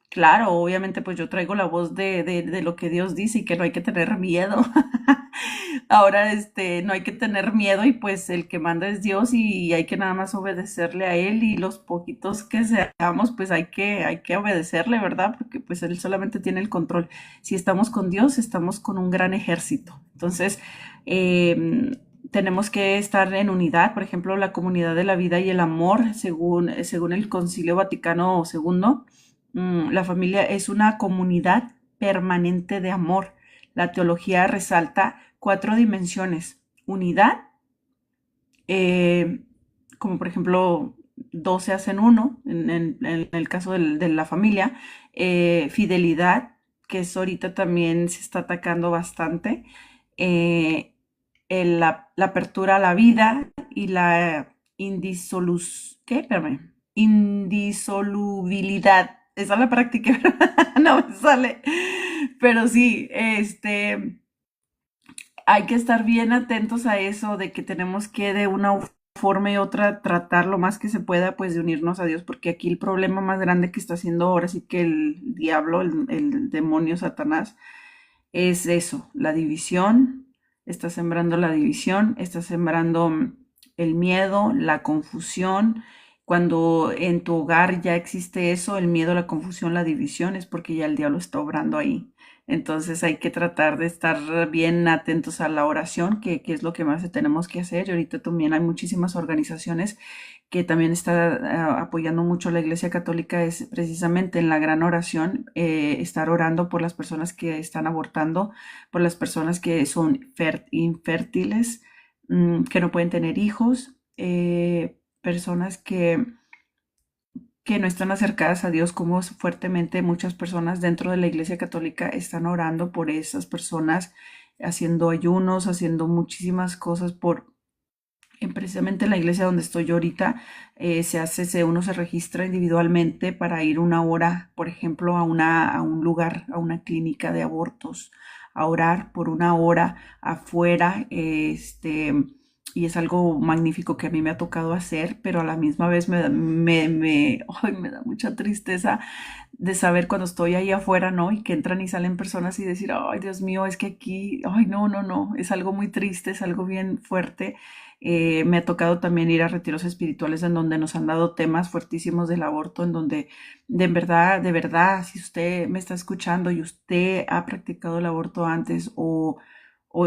Speaker 1: claro, obviamente pues yo traigo la voz de lo que Dios dice y que no hay que tener miedo. Ahora, no hay que tener miedo y pues el que manda es Dios y hay que nada más obedecerle a Él y los poquitos que seamos, pues hay que obedecerle, ¿verdad? Porque pues Él solamente tiene el control. Si estamos con Dios, estamos con un gran ejército. Entonces, tenemos que estar en unidad, por ejemplo, la comunidad de la vida y el amor, según el Concilio Vaticano II, la familia es una comunidad permanente de amor. La teología resalta 4 dimensiones: unidad, eh, como por ejemplo, 2 se hacen uno, en el caso de la familia, fidelidad, que es ahorita también se está atacando bastante, eh, la apertura a la vida y la ¿qué? Espérame. Indisolubilidad. Esa la practiqué, pero no me sale. Pero sí, hay que estar bien atentos a eso, de que tenemos que de una forma y otra tratar lo más que se pueda, pues de unirnos a Dios, porque aquí el problema más grande que está haciendo ahora sí que el diablo, el demonio Satanás, es eso, la división. Está sembrando la división, está sembrando el miedo, la confusión. Cuando en tu hogar ya existe eso, el miedo, la confusión, la división, es porque ya el diablo está obrando ahí. Entonces hay que tratar de estar bien atentos a la oración, que es lo que más tenemos que hacer. Y ahorita también hay muchísimas organizaciones que también están apoyando mucho a la Iglesia Católica, es precisamente en la gran oración, estar orando por las personas que están abortando, por las personas que son infértiles, que no pueden tener hijos, personas que no están acercadas a Dios, como fuertemente muchas personas dentro de la Iglesia Católica están orando por esas personas, haciendo ayunos, haciendo muchísimas cosas precisamente en la iglesia donde estoy yo ahorita. Uno se registra individualmente para ir una hora, por ejemplo, a un lugar, a una clínica de abortos, a orar por una hora afuera, y es algo magnífico que a mí me ha tocado hacer, pero a la misma vez ay, me da mucha tristeza de saber cuando estoy ahí afuera, ¿no? Y que entran y salen personas y decir, ay, Dios mío, es que aquí, ay, no, no, no, es algo muy triste, es algo bien fuerte. Me ha tocado también ir a retiros espirituales en donde nos han dado temas fuertísimos del aborto, en donde de verdad, si usted me está escuchando y usted ha practicado el aborto antes o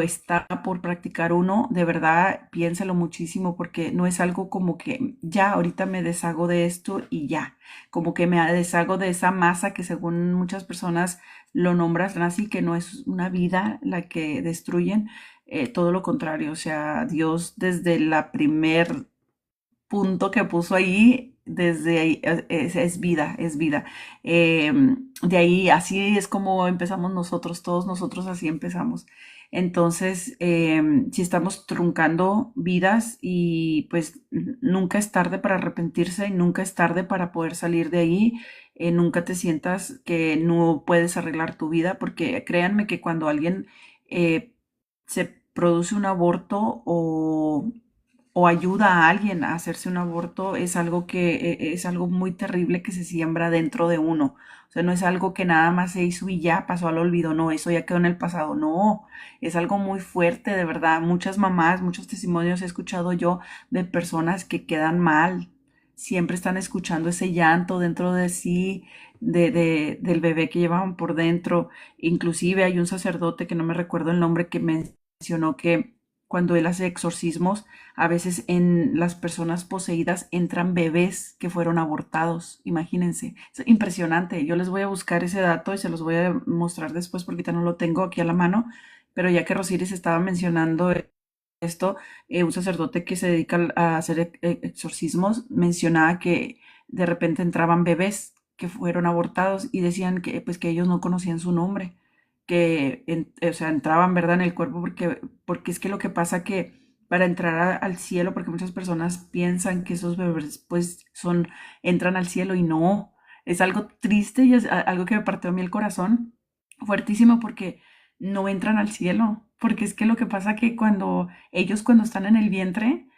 Speaker 1: está por practicar uno, de verdad piénselo muchísimo, porque no es algo como que ya ahorita me deshago de esto y ya, como que me deshago de esa masa que según muchas personas lo nombran así, que no es una vida la que destruyen. Todo lo contrario, o sea, Dios desde la primer punto que puso ahí, desde ahí es vida, es vida. De ahí así es como empezamos nosotros, todos nosotros así empezamos. Entonces, si estamos truncando vidas y pues nunca es tarde para arrepentirse y nunca es tarde para poder salir de ahí. Nunca te sientas que no puedes arreglar tu vida, porque créanme que cuando alguien se produce un aborto o ayuda a alguien a hacerse un aborto, es algo es algo muy terrible que se siembra dentro de uno. O sea, no es algo que nada más se hizo y ya pasó al olvido, no, eso ya quedó en el pasado, no, es algo muy fuerte, de verdad. Muchas mamás, muchos testimonios he escuchado yo de personas que quedan mal, siempre están escuchando ese llanto dentro de sí, del bebé que llevaban por dentro. Inclusive hay un sacerdote que no me recuerdo el nombre que mencionó que cuando él hace exorcismos, a veces en las personas poseídas entran bebés que fueron abortados. Imagínense, es impresionante. Yo les voy a buscar ese dato y se los voy a mostrar después porque ahorita no lo tengo aquí a la mano, pero ya que Rosiris estaba mencionando esto, un sacerdote que se dedica a hacer exorcismos mencionaba que de repente entraban bebés que fueron abortados y decían que pues que ellos no conocían su nombre, que o sea, entraban, ¿verdad?, en el cuerpo porque es que lo que pasa que para entrar al cielo, porque muchas personas piensan que esos bebés pues entran al cielo y no, es algo triste y es algo que me partió a mí el corazón fuertísimo porque no entran al cielo, porque es que lo que pasa que cuando están en el vientre,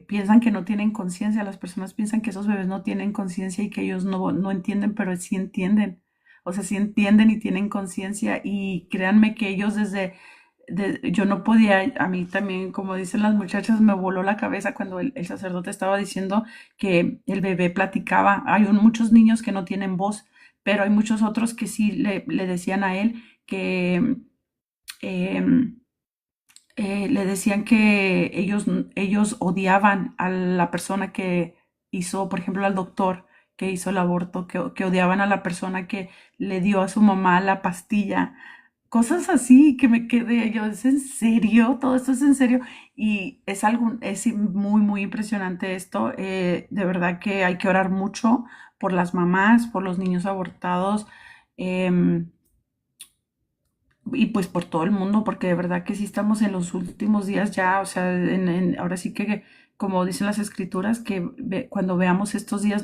Speaker 1: piensan que no tienen conciencia, las personas piensan que esos bebés no tienen conciencia y que ellos no entienden, pero sí entienden. O sea, sí entienden y tienen conciencia y créanme que ellos yo no podía, a mí también, como dicen las muchachas, me voló la cabeza cuando el sacerdote estaba diciendo que el bebé platicaba. Muchos niños que no tienen voz, pero hay muchos otros que sí le decían a él que em, le decían que ellos odiaban a la persona que hizo, por ejemplo, al doctor que hizo el aborto, que odiaban a la persona que le dio a su mamá la pastilla, cosas así que me quedé yo, ¿es en serio? ¿Todo esto es en serio? Y es muy, muy impresionante esto. De verdad que hay que orar mucho por las mamás, por los niños abortados. em, y pues por todo el mundo, porque de verdad que sí estamos en los últimos días ya, o sea, ahora sí que, como dicen las escrituras, que cuando veamos estos días,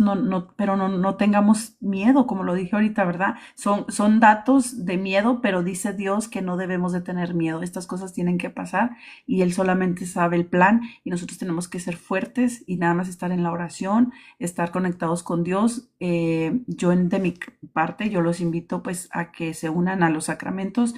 Speaker 1: pero no tengamos miedo, como lo dije ahorita, ¿verdad? Son datos de miedo, pero dice Dios que no debemos de tener miedo. Estas cosas tienen que pasar y Él solamente sabe el plan y nosotros tenemos que ser fuertes y nada más estar en la oración, estar conectados con Dios. De mi parte, yo los invito pues a que se unan a los sacramentos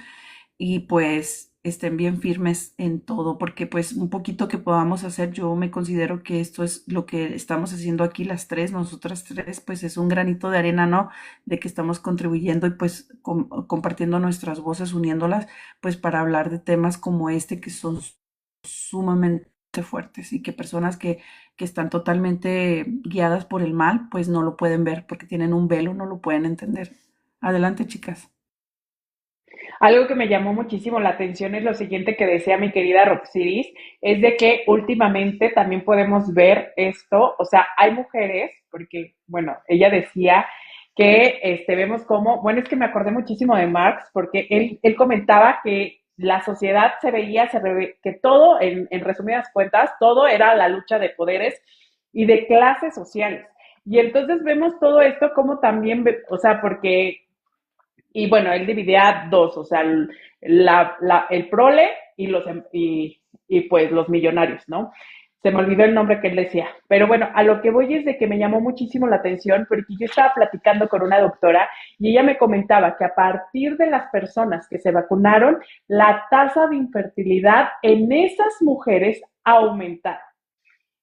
Speaker 1: y pues estén bien firmes en todo, porque pues un poquito que podamos hacer, yo me considero que esto es lo que estamos haciendo aquí las tres, nosotras tres, pues es un granito de arena, ¿no? De que estamos contribuyendo y pues compartiendo nuestras voces, uniéndolas, pues para hablar de temas como este que son sumamente fuertes y que personas que están totalmente guiadas por el mal, pues no lo pueden ver porque tienen un velo, no lo pueden entender. Adelante, chicas.
Speaker 2: Algo que me llamó muchísimo la atención es lo siguiente que decía mi querida Roxiris, es de que últimamente también podemos ver esto, o sea, hay mujeres, porque, bueno, ella decía que vemos como, bueno, es que me acordé muchísimo de Marx, porque él comentaba que la sociedad que todo, en resumidas cuentas, todo era la lucha de poderes y de clases sociales. Y entonces vemos todo esto como también, o sea, porque y bueno, él dividía dos, o sea, el prole y pues los millonarios, ¿no? Se me olvidó el nombre que él decía. Pero bueno, a lo que voy es de que me llamó muchísimo la atención porque yo estaba platicando con una doctora y ella me comentaba que a partir de las personas que se vacunaron, la tasa de infertilidad en esas mujeres aumentaron.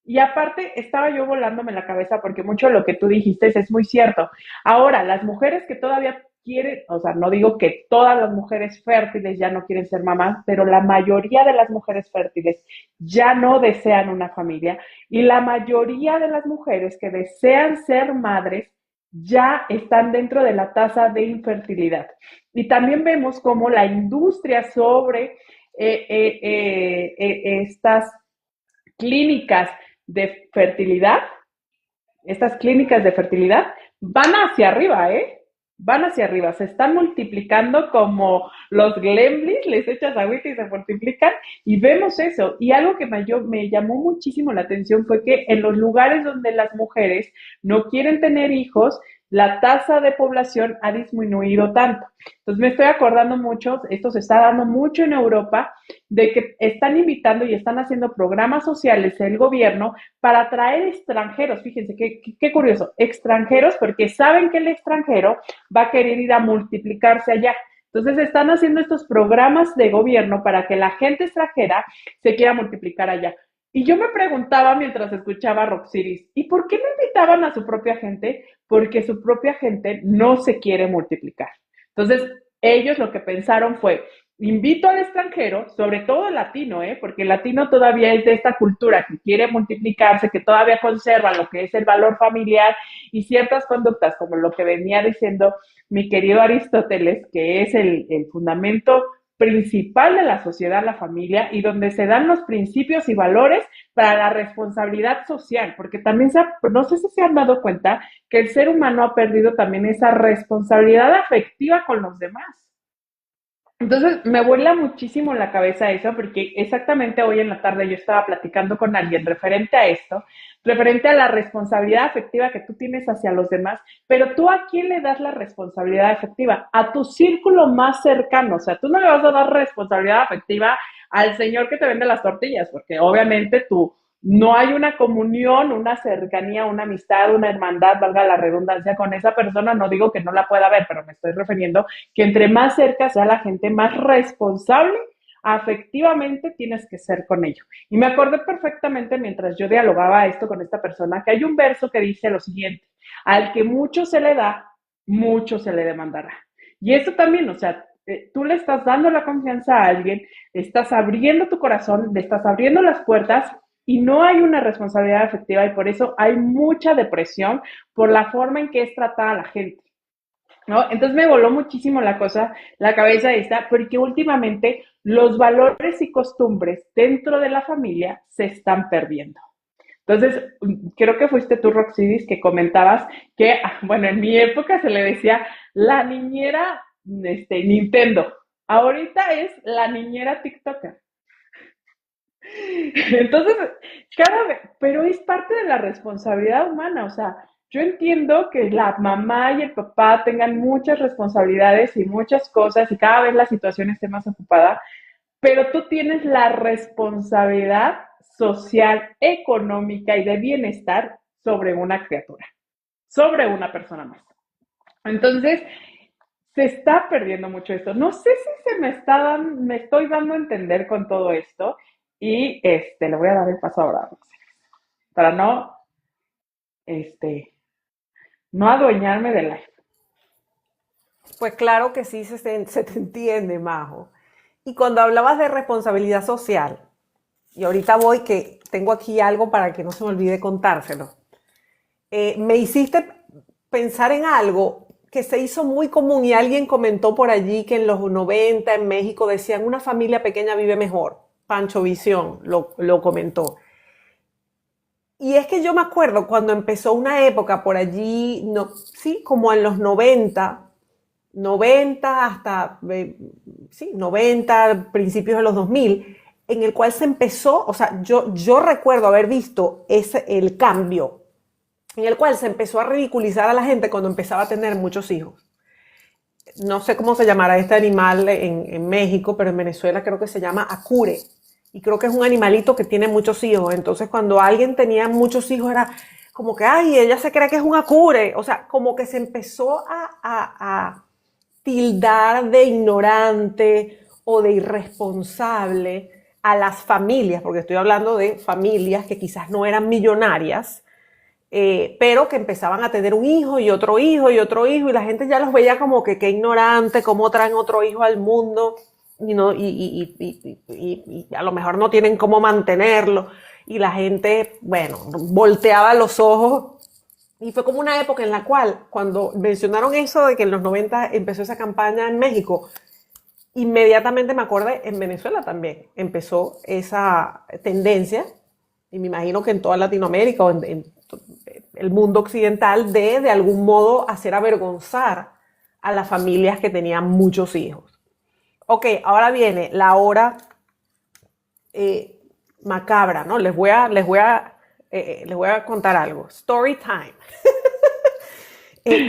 Speaker 2: Y aparte, estaba yo volándome la cabeza porque mucho de lo que tú dijiste es muy cierto. Ahora, las mujeres que todavía quieren, o sea, no digo que todas las mujeres fértiles ya no quieren ser mamás, pero la mayoría de las mujeres fértiles ya no desean una familia y la mayoría de las mujeres que desean ser madres ya están dentro de la tasa de infertilidad. Y también vemos cómo la industria sobre estas clínicas de fertilidad, estas clínicas de fertilidad van hacia arriba, ¿eh? Van hacia arriba, se están multiplicando como los gremlins, les echas agüita y se multiplican y vemos eso. Y algo que me llamó muchísimo la atención fue que en los lugares donde las mujeres no quieren tener hijos, la tasa de población ha disminuido tanto. Entonces me estoy acordando mucho, esto se está dando mucho en Europa, de que están invitando y están haciendo programas sociales el gobierno para traer extranjeros. Fíjense qué curioso, extranjeros, porque saben que el extranjero va a querer ir a multiplicarse allá. Entonces están haciendo estos programas de gobierno para que la gente extranjera se quiera multiplicar allá. Y yo me preguntaba mientras escuchaba a Roxiris, ¿y por qué no invitaban a su propia gente? Porque su propia gente no se quiere multiplicar. Entonces, ellos lo que pensaron fue, invito al extranjero, sobre todo el latino, porque el latino todavía es de esta cultura que quiere multiplicarse, que todavía conserva lo que es el valor familiar y ciertas conductas, como lo que venía diciendo mi querido Aristóteles, que es el fundamento principal de la sociedad, la familia, y donde se dan los principios y valores para la responsabilidad social, porque también no sé si se han dado cuenta que el ser humano ha perdido también esa responsabilidad afectiva con los demás. Entonces me vuela muchísimo la cabeza eso, porque exactamente hoy en la tarde yo estaba platicando con alguien referente a esto, referente a la responsabilidad afectiva que tú tienes hacia los demás, pero tú ¿a quién le das la responsabilidad afectiva? A tu círculo más cercano, o sea, tú no le vas a dar responsabilidad afectiva al señor que te vende las tortillas, porque obviamente tú no hay una comunión, una cercanía, una amistad, una hermandad, valga la redundancia, con esa persona. No digo que no la pueda ver, pero me estoy refiriendo que entre más cerca sea la gente, más responsable afectivamente tienes que ser con ello. Y me acordé perfectamente mientras yo dialogaba esto con esta persona, que hay un verso que dice lo siguiente: al que mucho se le da, mucho se le demandará. Y esto también, o sea, tú le estás dando la confianza a alguien, le estás abriendo tu corazón, le estás abriendo las puertas y no hay una responsabilidad efectiva, y por eso hay mucha depresión por la forma en que es tratada la gente, ¿no? Entonces me voló muchísimo la cabeza esta, porque últimamente los valores y costumbres dentro de la familia se están perdiendo. Entonces, creo que fuiste tú, Roxidis, que comentabas que, bueno, en mi época se le decía la niñera Nintendo. Ahorita es la niñera TikToker. Entonces, cada vez, pero es parte de la responsabilidad humana, o sea, yo entiendo que la mamá y el papá tengan muchas responsabilidades y muchas cosas y cada vez la situación esté más ocupada, pero tú tienes la responsabilidad social, económica y de bienestar sobre una criatura, sobre una persona más. Entonces, se está perdiendo mucho esto. No sé si me estoy dando a entender con todo esto, y le voy a dar el paso ahora, para este, no adueñarme del live.
Speaker 3: Pues claro que sí, se te entiende, Majo. Y cuando hablabas de responsabilidad social, y ahorita voy que tengo aquí algo para que no se me olvide contárselo, me hiciste pensar en algo que se hizo muy común y alguien comentó por allí que en los 90 en México decían una familia pequeña vive mejor. Pancho Visión lo comentó. Y es que yo me acuerdo cuando empezó una época por allí, no, sí, como en los 90 hasta, sí, 90, principios de los 2000, en el cual se empezó, o sea, yo recuerdo haber visto el cambio, en el cual se empezó a ridiculizar a la gente cuando empezaba a tener muchos hijos. No sé cómo se llamará este animal en México, pero en Venezuela creo que se llama acure. Y creo que es un animalito que tiene muchos hijos. Entonces, cuando alguien tenía muchos hijos, era como que, ay, ella se cree que es un acure. O sea, como que se empezó a tildar de ignorante o de irresponsable a las familias, porque estoy hablando de familias que quizás no eran millonarias, pero que empezaban a tener un hijo y otro hijo y otro hijo, y la gente ya los veía como que qué ignorante, cómo traen otro hijo al mundo, y a lo mejor no tienen cómo mantenerlo, y la gente, bueno, volteaba los ojos. Y fue como una época en la cual, cuando mencionaron eso de que en los 90 empezó esa campaña en México, inmediatamente me acordé, en Venezuela también empezó esa tendencia, y me imagino que en toda Latinoamérica o en el mundo occidental, de algún modo hacer avergonzar a las familias que tenían muchos hijos. Ok, ahora viene la hora macabra, ¿no? Les voy a contar algo. Story time.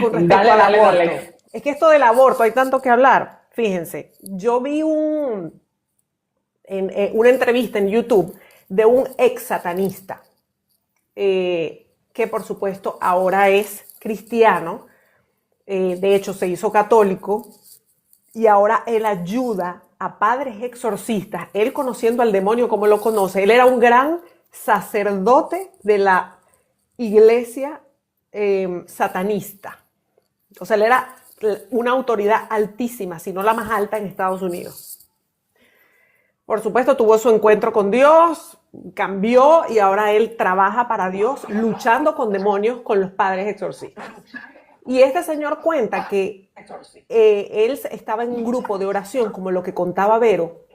Speaker 3: Con respecto al aborto. Dale. Es que esto del aborto hay tanto que hablar. Fíjense, yo vi una entrevista en YouTube de un ex satanista, que por supuesto ahora es cristiano, de hecho se hizo católico, y ahora él ayuda a padres exorcistas, él conociendo al demonio como lo conoce. Él era un gran sacerdote de la iglesia satanista. O sea, él era una autoridad altísima, si no la más alta en Estados Unidos. Por supuesto, tuvo su encuentro con Dios, cambió y ahora él trabaja para Dios luchando con demonios con los padres exorcistas. Y este señor cuenta que él estaba en un grupo de oración, como lo que contaba Vero,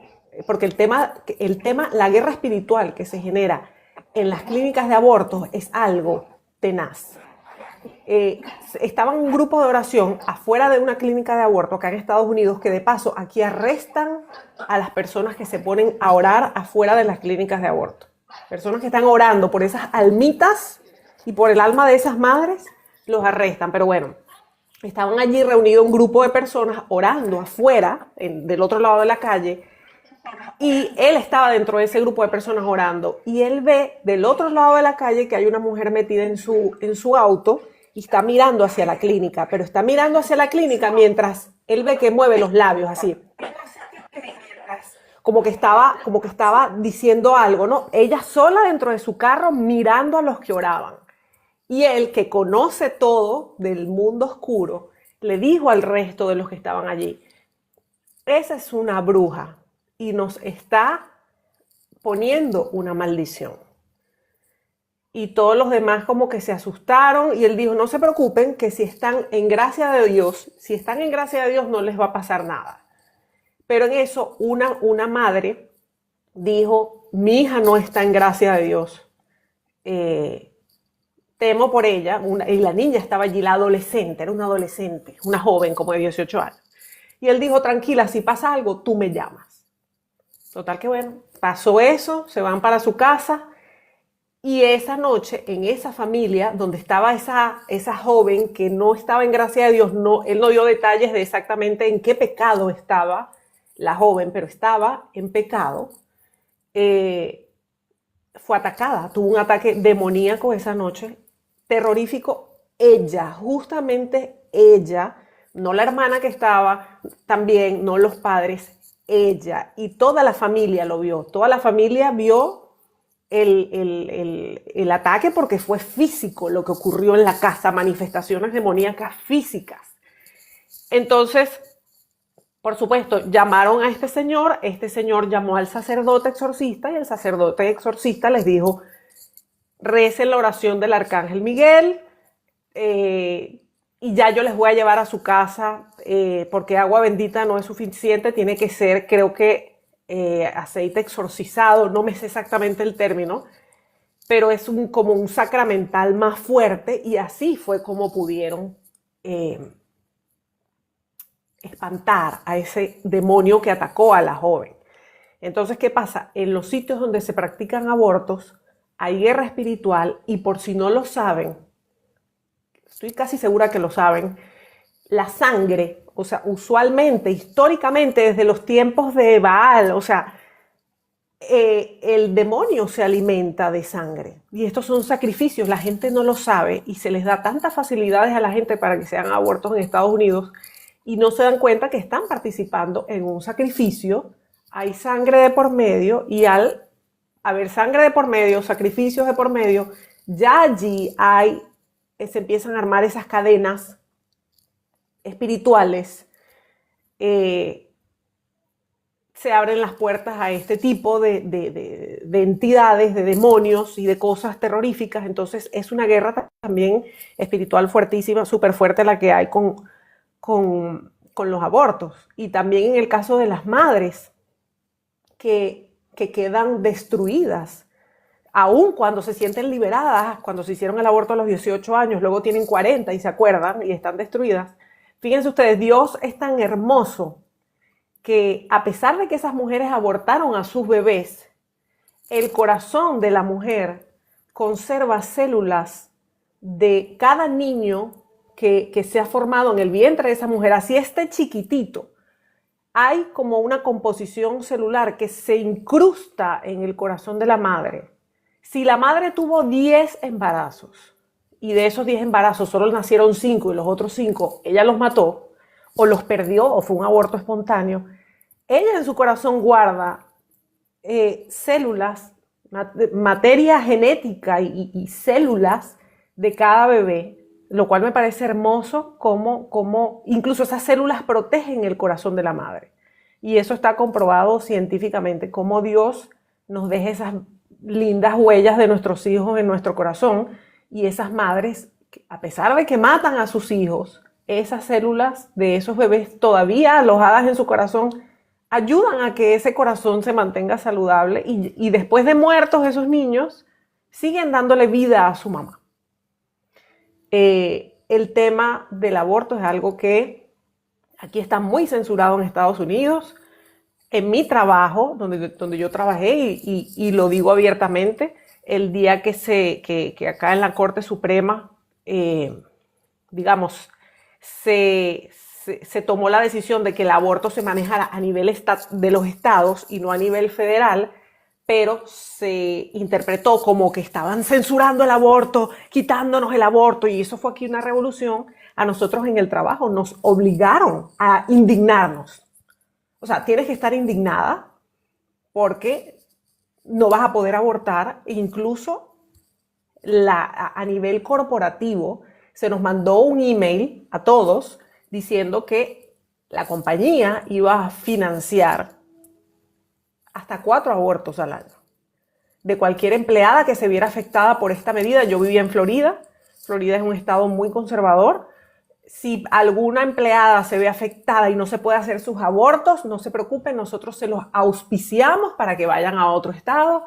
Speaker 3: porque el tema, la guerra espiritual que se genera en las clínicas de abortos es algo tenaz. Estaba en un grupo de oración afuera de una clínica de aborto acá en Estados Unidos, que de paso aquí arrestan a las personas que se ponen a orar afuera de las clínicas de aborto. Personas que están orando por esas almitas y por el alma de esas madres, los arrestan. Pero bueno, estaban allí reunidos un grupo de personas orando afuera, del otro lado de la calle, y él estaba dentro de ese grupo de personas orando, y él ve del otro lado de la calle que hay una mujer metida en su auto y está mirando hacia la clínica, pero está mirando hacia la clínica mientras él ve que mueve los labios así, como que estaba diciendo algo, ¿no? Ella sola dentro de su carro mirando a los que oraban. Y él, que conoce todo del mundo oscuro, le dijo al resto de los que estaban allí: esa es una bruja y nos está poniendo una maldición. Y todos los demás como que se asustaron, y él dijo: no se preocupen, que si están en gracia de Dios, no les va a pasar nada. Pero en eso una madre dijo: mi hija no está en gracia de Dios. Temo por ella. Y la niña estaba allí, la adolescente, era una adolescente, una joven como de 18 años. Y él dijo: tranquila, si pasa algo, tú me llamas. Total que bueno, pasó eso, se van para su casa, y esa noche en esa familia donde estaba esa joven que no estaba en gracia de Dios, él no dio detalles de exactamente en qué pecado estaba la joven, pero estaba en pecado, fue atacada, tuvo un ataque demoníaco esa noche, terrorífico. Ella, justamente ella, no la hermana que estaba también, no los padres, ella, y toda la familia lo vio. Toda la familia vio el ataque, porque fue físico lo que ocurrió en la casa, manifestaciones demoníacas físicas. Entonces, por supuesto, llamaron a este señor llamó al sacerdote exorcista, y el sacerdote exorcista les dijo: recen la oración del arcángel Miguel, y ya yo les voy a llevar a su casa, porque agua bendita no es suficiente, tiene que ser, creo que aceite exorcizado, no me sé exactamente el término, pero es como un sacramental más fuerte, y así fue como pudieron espantar a ese demonio que atacó a la joven. Entonces, ¿qué pasa? En los sitios donde se practican abortos hay guerra espiritual, y por si no lo saben, estoy casi segura que lo saben, la sangre, o sea, usualmente, históricamente, desde los tiempos de Baal, o sea, el demonio se alimenta de sangre. Y estos son sacrificios, la gente no lo sabe, y se les da tantas facilidades a la gente para que se hagan abortos en Estados Unidos, y no se dan cuenta que están participando en un sacrificio. Hay sangre de por medio, y al haber sangre de por medio, sacrificios de por medio, ya allí se empiezan a armar esas cadenas espirituales, se abren las puertas a este tipo de entidades, de demonios y de cosas terroríficas. Entonces es una guerra también espiritual fuertísima, súper fuerte, la que hay con los abortos. Y también en el caso de las madres que quedan destruidas, aun cuando se sienten liberadas, cuando se hicieron el aborto a los 18 años, luego tienen 40 y se acuerdan y están destruidas. Fíjense ustedes, Dios es tan hermoso que, a pesar de que esas mujeres abortaron a sus bebés, el corazón de la mujer conserva células de cada niño que se ha formado en el vientre de esa mujer. Así esté chiquitito, hay como una composición celular que se incrusta en el corazón de la madre. Si la madre tuvo 10 embarazos, y de esos 10 embarazos solo nacieron 5, y los otros 5 ella los mató, o los perdió, o fue un aborto espontáneo, ella en su corazón guarda células materia genética y células de cada bebé, lo cual me parece hermoso como incluso esas células protegen el corazón de la madre. Y eso está comprobado científicamente, cómo Dios nos deja esas lindas huellas de nuestros hijos en nuestro corazón, y esas madres, a pesar de que matan a sus hijos, esas células de esos bebés todavía alojadas en su corazón ayudan a que ese corazón se mantenga saludable, y después de muertos esos niños siguen dándole vida a su mamá. El tema del aborto es algo que aquí está muy censurado en Estados Unidos. En mi trabajo, donde yo trabajé, y lo digo abiertamente, el día que acá en la Corte Suprema, digamos, se tomó la decisión de que el aborto se manejara a nivel de los estados y no a nivel federal, pero se interpretó como que estaban censurando el aborto, quitándonos el aborto, y eso fue aquí una revolución. A nosotros en el trabajo nos obligaron a indignarnos. O sea, tienes que estar indignada porque no vas a poder abortar. Incluso a nivel corporativo se nos mandó un email a todos diciendo que la compañía iba a financiar hasta 4 abortos al año de cualquier empleada que se viera afectada por esta medida. Yo vivía en Florida. Florida es un estado muy conservador. Si alguna empleada se ve afectada y no se puede hacer sus abortos, no se preocupen, nosotros se los auspiciamos para que vayan a otro estado.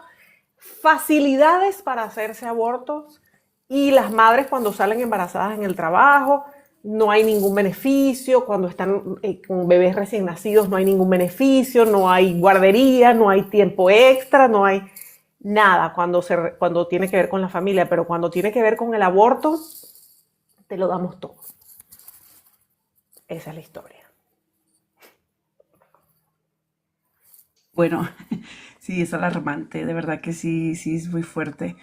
Speaker 3: Facilidades para hacerse abortos, y las madres cuando salen embarazadas en el trabajo, no hay ningún beneficio. Cuando están con bebés recién nacidos no hay ningún beneficio, no hay guardería, no hay tiempo extra, no hay nada cuando tiene que ver con la familia, pero cuando tiene que ver con el aborto, te lo damos todo. Esa es la historia.
Speaker 1: Bueno, sí, es alarmante, de verdad que sí, sí es muy fuerte,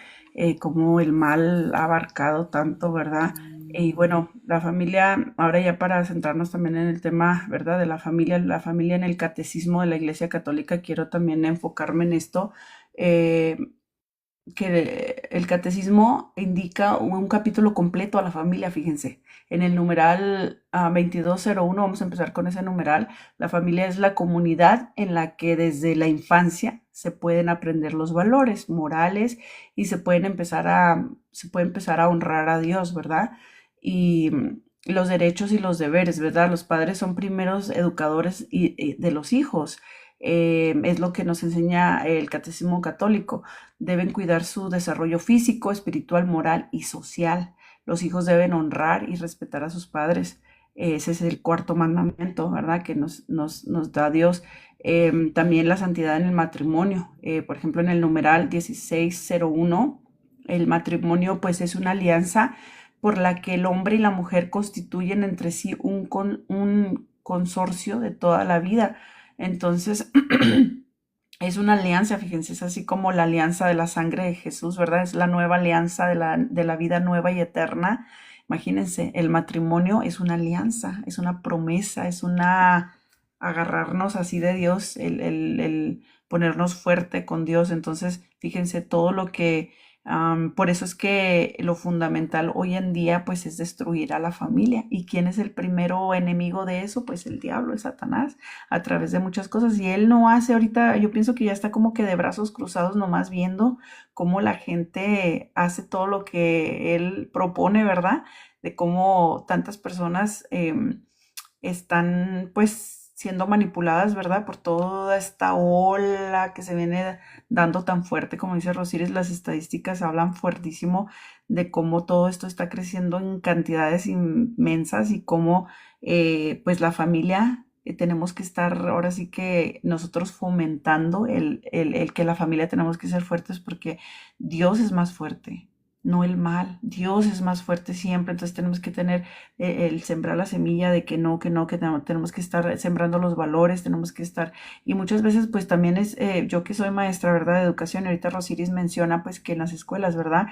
Speaker 1: como el mal ha abarcado tanto, ¿verdad? Y bueno, la familia, ahora ya para centrarnos también en el tema, ¿verdad? De la familia en el catecismo de la Iglesia Católica, quiero también enfocarme en esto. eh, que el catecismo indica un capítulo completo a la familia, fíjense. En el numeral 2201, vamos a empezar con ese numeral. La familia es la comunidad en la que desde la infancia se pueden aprender los valores morales y se puede empezar a honrar a Dios, ¿verdad? Y los derechos y los deberes, ¿verdad? Los padres son primeros educadores de los hijos. Es lo que nos enseña el catecismo católico. Deben cuidar su desarrollo físico, espiritual, moral y social. Los hijos deben honrar y respetar a sus padres. Ese es el cuarto mandamiento, ¿verdad? Que nos da Dios. También la santidad en el matrimonio. Por ejemplo, en el numeral 1601, el matrimonio pues es una alianza por la que el hombre y la mujer constituyen entre sí un consorcio de toda la vida. Entonces, es una alianza, fíjense, es así como la alianza de la sangre de Jesús, ¿verdad? Es la nueva alianza de la vida nueva y eterna. Imagínense, el matrimonio es una alianza, es una promesa, es una agarrarnos así de Dios, el ponernos fuerte con Dios. Entonces, fíjense todo lo que, por eso es que lo fundamental hoy en día, pues, es destruir a la familia. ¿Y quién es el primero enemigo de eso? Pues el diablo, es Satanás, a través de muchas cosas. Y él no hace ahorita, yo pienso que ya está como que de brazos cruzados, nomás viendo cómo la gente hace todo lo que él propone, ¿verdad? De cómo tantas personas están pues siendo manipuladas, ¿verdad? Por toda esta ola que se viene dando tan fuerte, como dice Rosiris, las estadísticas hablan fuertísimo de cómo todo esto está creciendo en cantidades inmensas, y cómo pues la familia, tenemos que estar ahora sí que nosotros fomentando el que la familia tenemos que ser fuertes, porque Dios es más fuerte, no el mal. Dios es más fuerte siempre. Entonces tenemos que tener el sembrar la semilla de que tenemos que estar sembrando los valores, tenemos que estar, y muchas veces pues también es, yo que soy maestra, ¿verdad? De educación, y ahorita Rosiris menciona pues que en las escuelas, ¿verdad?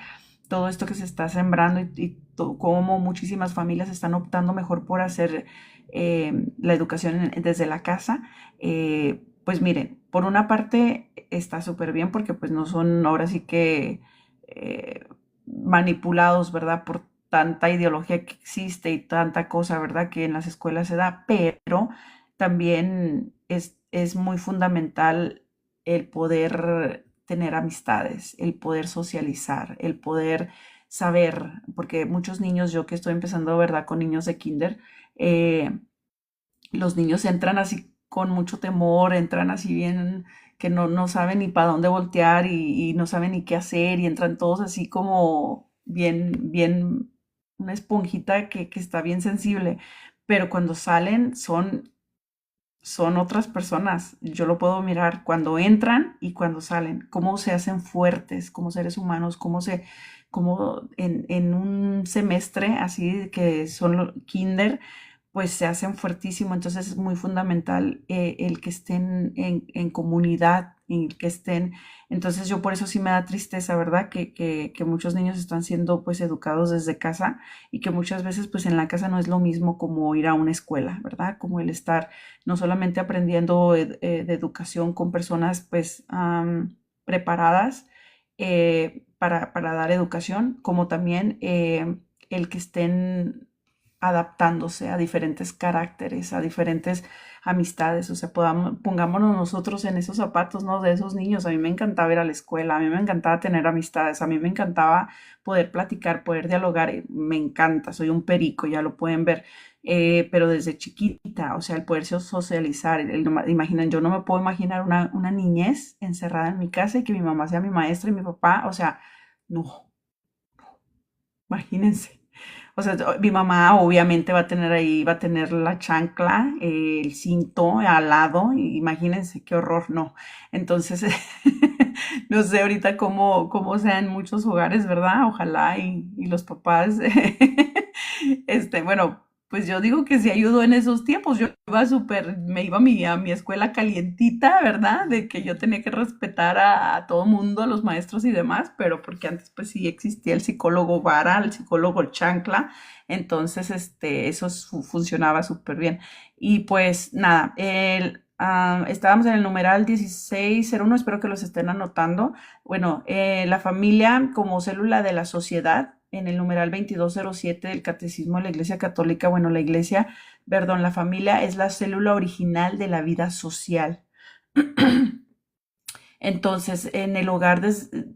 Speaker 1: Todo esto que se está sembrando, y cómo muchísimas familias están optando mejor por hacer la educación desde la casa. Pues miren, por una parte está súper bien porque pues no son ahora sí que manipulados, ¿verdad? Por tanta ideología que existe y tanta cosa, ¿verdad? Que en las escuelas se da, pero también es muy fundamental el poder tener amistades, el poder socializar, el poder saber, porque muchos niños, yo que estoy empezando, ¿verdad? Con niños de kinder, eh, los niños entran así con mucho temor, entran así bien que no saben ni para dónde voltear y no saben ni qué hacer y entran todos así como bien, una esponjita que está bien sensible, pero cuando salen son otras personas. Yo lo puedo mirar cuando entran y cuando salen, cómo se hacen fuertes como seres humanos, cómo en un semestre así que son kinder, pues se hacen fuertísimo. Entonces es muy fundamental el que estén en comunidad, el que estén. Entonces yo por eso sí me da tristeza, ¿verdad? Que muchos niños están siendo pues educados desde casa y que muchas veces pues en la casa no es lo mismo como ir a una escuela, ¿verdad? Como el estar no solamente aprendiendo de educación con personas pues preparadas para dar educación, como también el que estén adaptándose a diferentes caracteres, a diferentes amistades, o sea, pongámonos nosotros en esos zapatos, ¿no? De esos niños. A mí me encantaba ir a la escuela, a mí me encantaba tener amistades, a mí me encantaba poder platicar, poder dialogar, me encanta, soy un perico, ya lo pueden ver, pero desde chiquita, o sea, el poder socializar, imaginen, yo no me puedo imaginar una niñez encerrada en mi casa y que mi mamá sea mi maestra y mi papá, o sea, no, imagínense. O sea, mi mamá obviamente va a tener la chancla, el cinto al lado, imagínense qué horror, no. Entonces, no sé ahorita cómo sea en muchos hogares, ¿verdad? Ojalá y los papás, bueno, pues yo digo que sí ayudó en esos tiempos. Yo iba súper, me iba a mi escuela calientita, ¿verdad? De que yo tenía que respetar a todo mundo, a los maestros y demás, pero porque antes pues sí existía el psicólogo vara, el psicólogo chancla, entonces eso funcionaba súper bien. Y pues nada, estábamos en el numeral 1601, espero que los estén anotando. Bueno, la familia como célula de la sociedad, en el numeral 2207 del Catecismo de la Iglesia Católica, bueno, la familia es la célula original de la vida social. Entonces, en el hogar,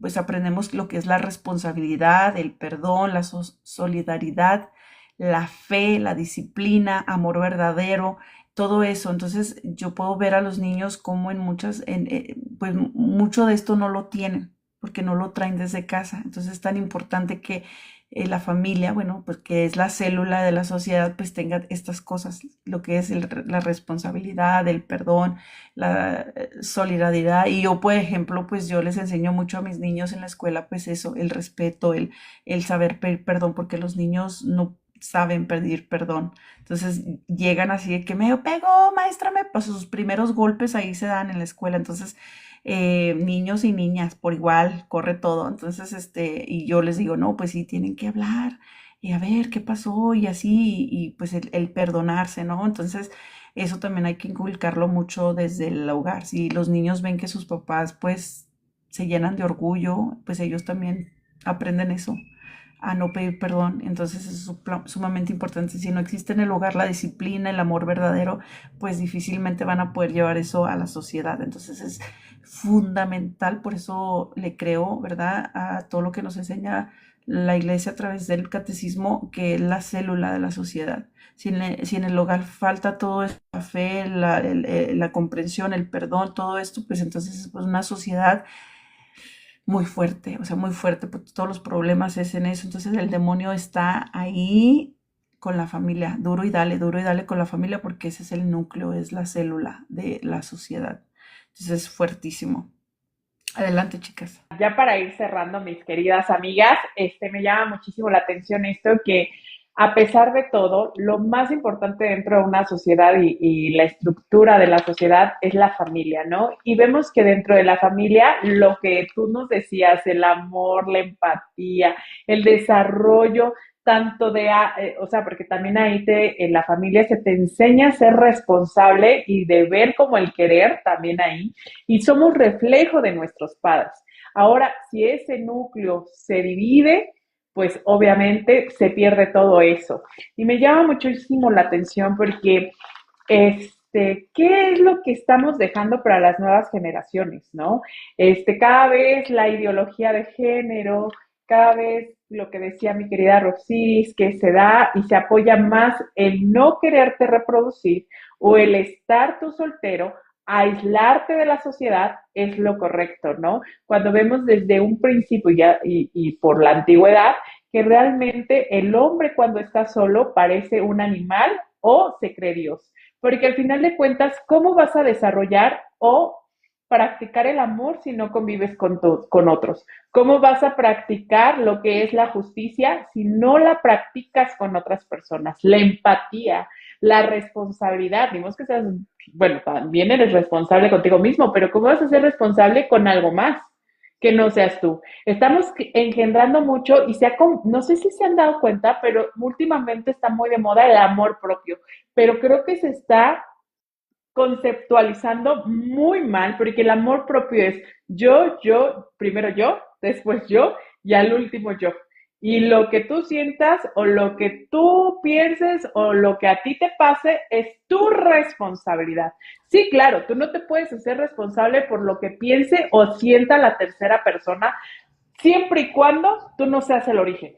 Speaker 1: pues aprendemos lo que es la responsabilidad, el perdón, la solidaridad, la fe, la disciplina, amor verdadero, todo eso. Entonces, yo puedo ver a los niños como pues mucho de esto no lo tienen, porque no lo traen desde casa. Entonces, es tan importante que la familia, bueno, pues que es la célula de la sociedad, pues tenga estas cosas, lo que es la responsabilidad, el perdón, la solidaridad. Y yo, por ejemplo, pues yo les enseño mucho a mis niños en la escuela, pues eso, el respeto, el saber pedir perdón, porque los niños no saben pedir perdón. Entonces llegan así de que me pegó, maestra, pues sus primeros golpes ahí se dan en la escuela. Entonces, niños y niñas, por igual, corre todo. Entonces, y yo les digo, no, pues sí, tienen que hablar y a ver qué pasó y así, y pues el perdonarse, ¿no? Entonces, eso también hay que inculcarlo mucho desde el hogar. Si los niños ven que sus papás pues se llenan de orgullo, pues ellos también aprenden eso, a no pedir perdón. Entonces es sumamente importante. Si no existe en el hogar la disciplina, el amor verdadero, pues difícilmente van a poder llevar eso a la sociedad. Entonces es fundamental, por eso le creo, ¿verdad?, a todo lo que nos enseña la iglesia a través del catecismo, que es la célula de la sociedad. Si en el hogar falta todo esto, la fe, la comprensión, el perdón, todo esto, pues entonces es pues, una sociedad muy fuerte, o sea, muy fuerte, porque todos los problemas es en eso. Entonces el demonio está ahí con la familia, duro y dale con la familia, porque ese es el núcleo, es la célula de la sociedad. Entonces es fuertísimo. Adelante, chicas.
Speaker 2: Ya para ir cerrando, mis queridas amigas, me llama muchísimo la atención esto que a pesar de todo, lo más importante dentro de una sociedad y la estructura de la sociedad es la familia, ¿no? Y vemos que dentro de la familia, lo que tú nos decías, el amor, la empatía, el desarrollo tanto o sea, porque también ahí en la familia se te enseña a ser responsable y de ver como el querer también ahí, y somos reflejo de nuestros padres. Ahora, si ese núcleo se divide, pues obviamente se pierde todo eso. Y me llama muchísimo la atención porque ¿qué es lo que estamos dejando para las nuevas generaciones, no? Cada vez la ideología de género, cada vez lo que decía mi querida Roxis, que se da y se apoya más el no quererte reproducir o el estar tú soltero, aislarte de la sociedad es lo correcto, ¿no? Cuando vemos desde un principio y por la antigüedad que realmente el hombre cuando está solo parece un animal o se cree Dios. Porque al final de cuentas, ¿cómo vas a desarrollar o practicar el amor si no convives con otros? ¿Cómo vas a practicar lo que es la justicia si no la practicas con otras personas? La empatía, la responsabilidad. Digamos que seas, bueno, también eres responsable contigo mismo, pero ¿cómo vas a ser responsable con algo más que no seas tú? Estamos engendrando mucho y no sé si se han dado cuenta, pero últimamente está muy de moda el amor propio, pero creo que se está conceptualizando muy mal, porque el amor propio es primero yo, después yo y al último yo. Y lo que tú sientas o lo que tú pienses o lo que a ti te pase es tu responsabilidad. Sí, claro, tú no te puedes hacer responsable por lo que piense o sienta la tercera persona, siempre y cuando tú no seas el origen.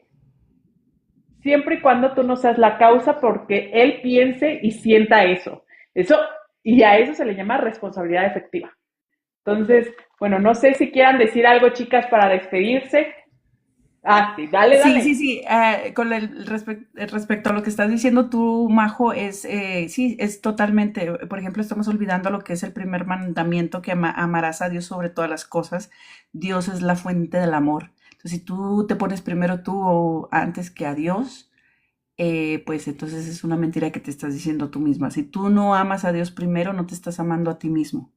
Speaker 2: Siempre y cuando tú no seas la causa porque él piense y sienta eso. Eso, y a eso se le llama responsabilidad efectiva. Entonces, bueno, no sé si quieran decir algo, chicas, para despedirse. Ah, sí, dale,
Speaker 1: Sí, sí,
Speaker 2: dale.
Speaker 1: sí. Con respecto a lo que estás diciendo tú, Majo, sí, es totalmente. Por ejemplo, estamos olvidando lo que es el primer mandamiento, que amarás a Dios sobre todas las cosas. Dios es la fuente del amor. Entonces, si tú te pones primero tú o antes que a Dios, pues entonces es una mentira que te estás diciendo tú misma. Si tú no amas a Dios primero, no te estás amando a ti mismo.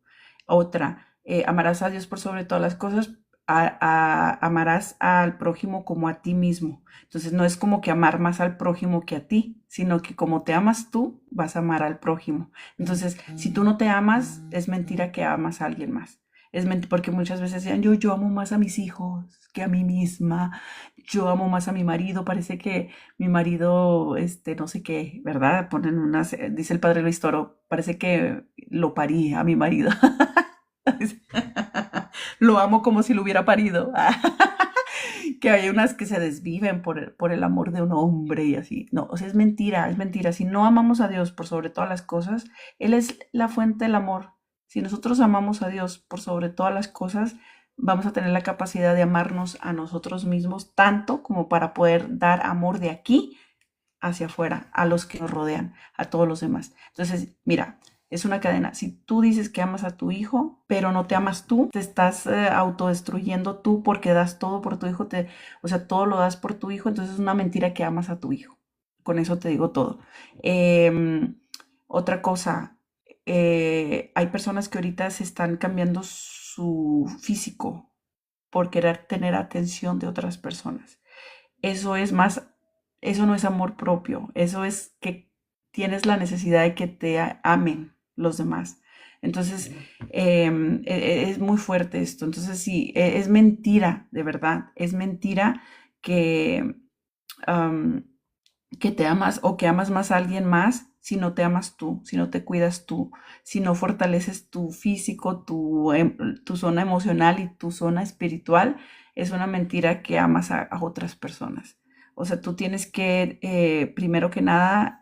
Speaker 1: Otra, amarás a Dios por sobre todas las cosas, amarás al prójimo como a ti mismo. Entonces no es como que amar más al prójimo que a ti, sino que como te amas tú, vas a amar al prójimo. Entonces, si tú no te amas, es mentira que amas a alguien más. Es mentira porque muchas veces decían, yo amo más a mis hijos que a mí misma, yo amo más a mi marido, parece que mi marido, no sé qué, ¿verdad? Ponen unas, dice el padre Luis Toro, parece que lo parí a mi marido. Lo amo como si lo hubiera parido. Que hay unas que se desviven por el amor de un hombre y así. No, o sea, es mentira, es mentira. Si no amamos a Dios por sobre todas las cosas, Él es la fuente del amor. Si nosotros amamos a Dios por sobre todas las cosas, vamos a tener la capacidad de amarnos a nosotros mismos tanto como para poder dar amor de aquí hacia afuera, a los que nos rodean, a todos los demás. Entonces, mira, es una cadena. Si tú dices que amas a tu hijo, pero no te amas tú, te estás autodestruyendo tú porque das todo por tu hijo, o sea, todo lo das por tu hijo, entonces es una mentira que amas a tu hijo. Con eso te digo todo. Otra cosa, hay personas que ahorita se están cambiando su físico por querer tener atención de otras personas. Eso es más, eso no es amor propio, eso es que tienes la necesidad de que te amen los demás. Entonces, es muy fuerte esto. Entonces, sí, es mentira, de verdad, es mentira que, um, que te amas o que amas más a alguien más si no te amas tú, si no te cuidas tú, si no fortaleces tu físico, tu zona emocional y tu zona espiritual, es una mentira que amas a otras personas. O sea, tú tienes que, primero que nada,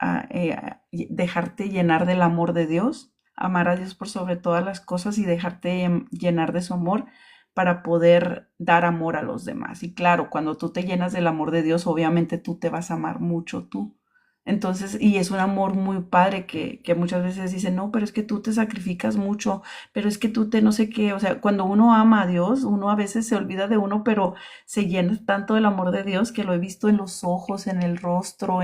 Speaker 1: dejarte llenar del amor de Dios, amar a Dios por sobre todas las cosas y dejarte llenar de su amor para poder dar amor a los demás. Y claro, cuando tú te llenas del amor de Dios, obviamente tú te vas a amar mucho tú. Entonces, y es un amor muy padre que muchas veces dicen, no, pero es que tú te sacrificas mucho, pero es que tú te no sé qué, o sea, cuando uno ama a Dios, uno a veces se olvida de uno, pero se llena tanto del amor de Dios que lo he visto en los ojos, en el rostro,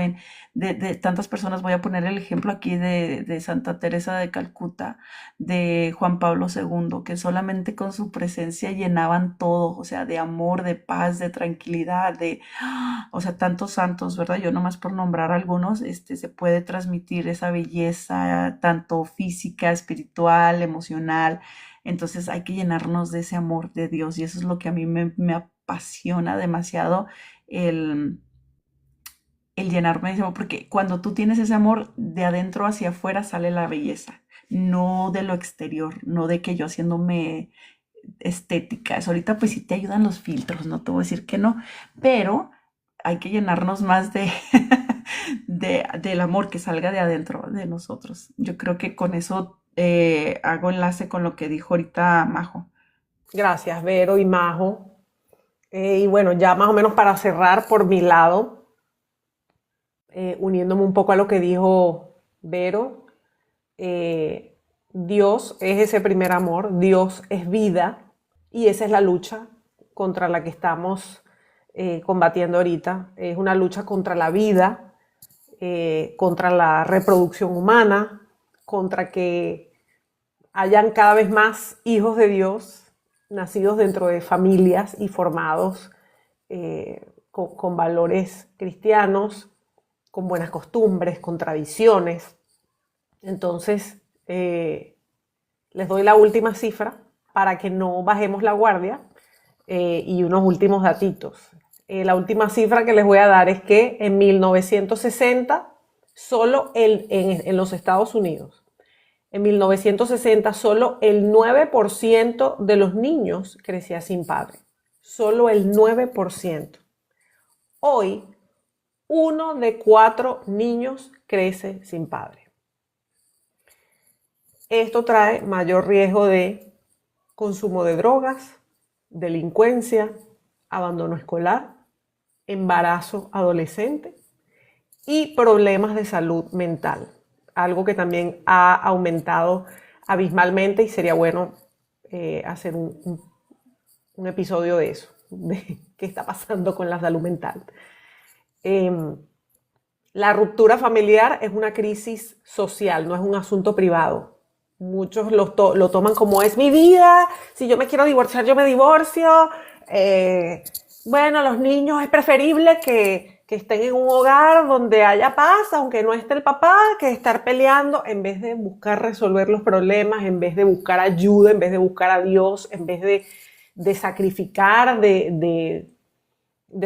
Speaker 1: de tantas personas. Voy a poner el ejemplo aquí de Santa Teresa de Calcuta, de Juan Pablo II, que solamente con su presencia llenaban todo, o sea, de amor, de paz, de tranquilidad, o sea, tantos santos, ¿verdad? Yo nomás por nombrar algunos, se puede transmitir esa belleza, tanto física, espiritual, emocional. Entonces hay que llenarnos de ese amor de Dios y eso es lo que a mí me apasiona demasiado, el, el llenarme de ese amor, porque cuando tú tienes ese amor de adentro hacia afuera sale la belleza, no de lo exterior, no de que yo haciéndome estéticas. Ahorita pues sí te ayudan los filtros, no te voy a decir que no, pero hay que llenarnos más del amor que salga de adentro de nosotros. Yo creo que con eso hago enlace con lo que dijo ahorita Majo.
Speaker 3: Gracias, Vero y Majo. Y bueno, ya más o menos para cerrar por mi lado, uniéndome un poco a lo que dijo Vero, Dios es ese primer amor, Dios es vida y esa es la lucha contra la que estamos combatiendo ahorita. Es una lucha contra la vida, contra la reproducción humana, contra que hayan cada vez más hijos de Dios nacidos dentro de familias y formados con valores cristianos, con buenas costumbres, con tradiciones. Entonces, les doy la última cifra para que no bajemos la guardia y unos últimos datitos. La última cifra que les voy a dar es que en 1960, solo en los Estados Unidos, en 1960 solo el 9% de los niños crecía sin padre. Solo el 9%. Hoy, 1 de 4 niños crece sin padre. Esto trae mayor riesgo de consumo de drogas, delincuencia, abandono escolar, embarazo adolescente y problemas de salud mental. Algo que también ha aumentado abismalmente y sería bueno hacer un episodio de eso, de qué está pasando con la salud mental. La ruptura familiar es una crisis social, no es un asunto privado. Muchos lo toman como es mi vida, si yo me quiero divorciar, yo me divorcio. Bueno, los niños es preferible que estén en un hogar donde haya paz, aunque no esté el papá, que estar peleando, en vez de buscar resolver los problemas, en vez de buscar ayuda, en vez de buscar a Dios, en vez de sacrificar, de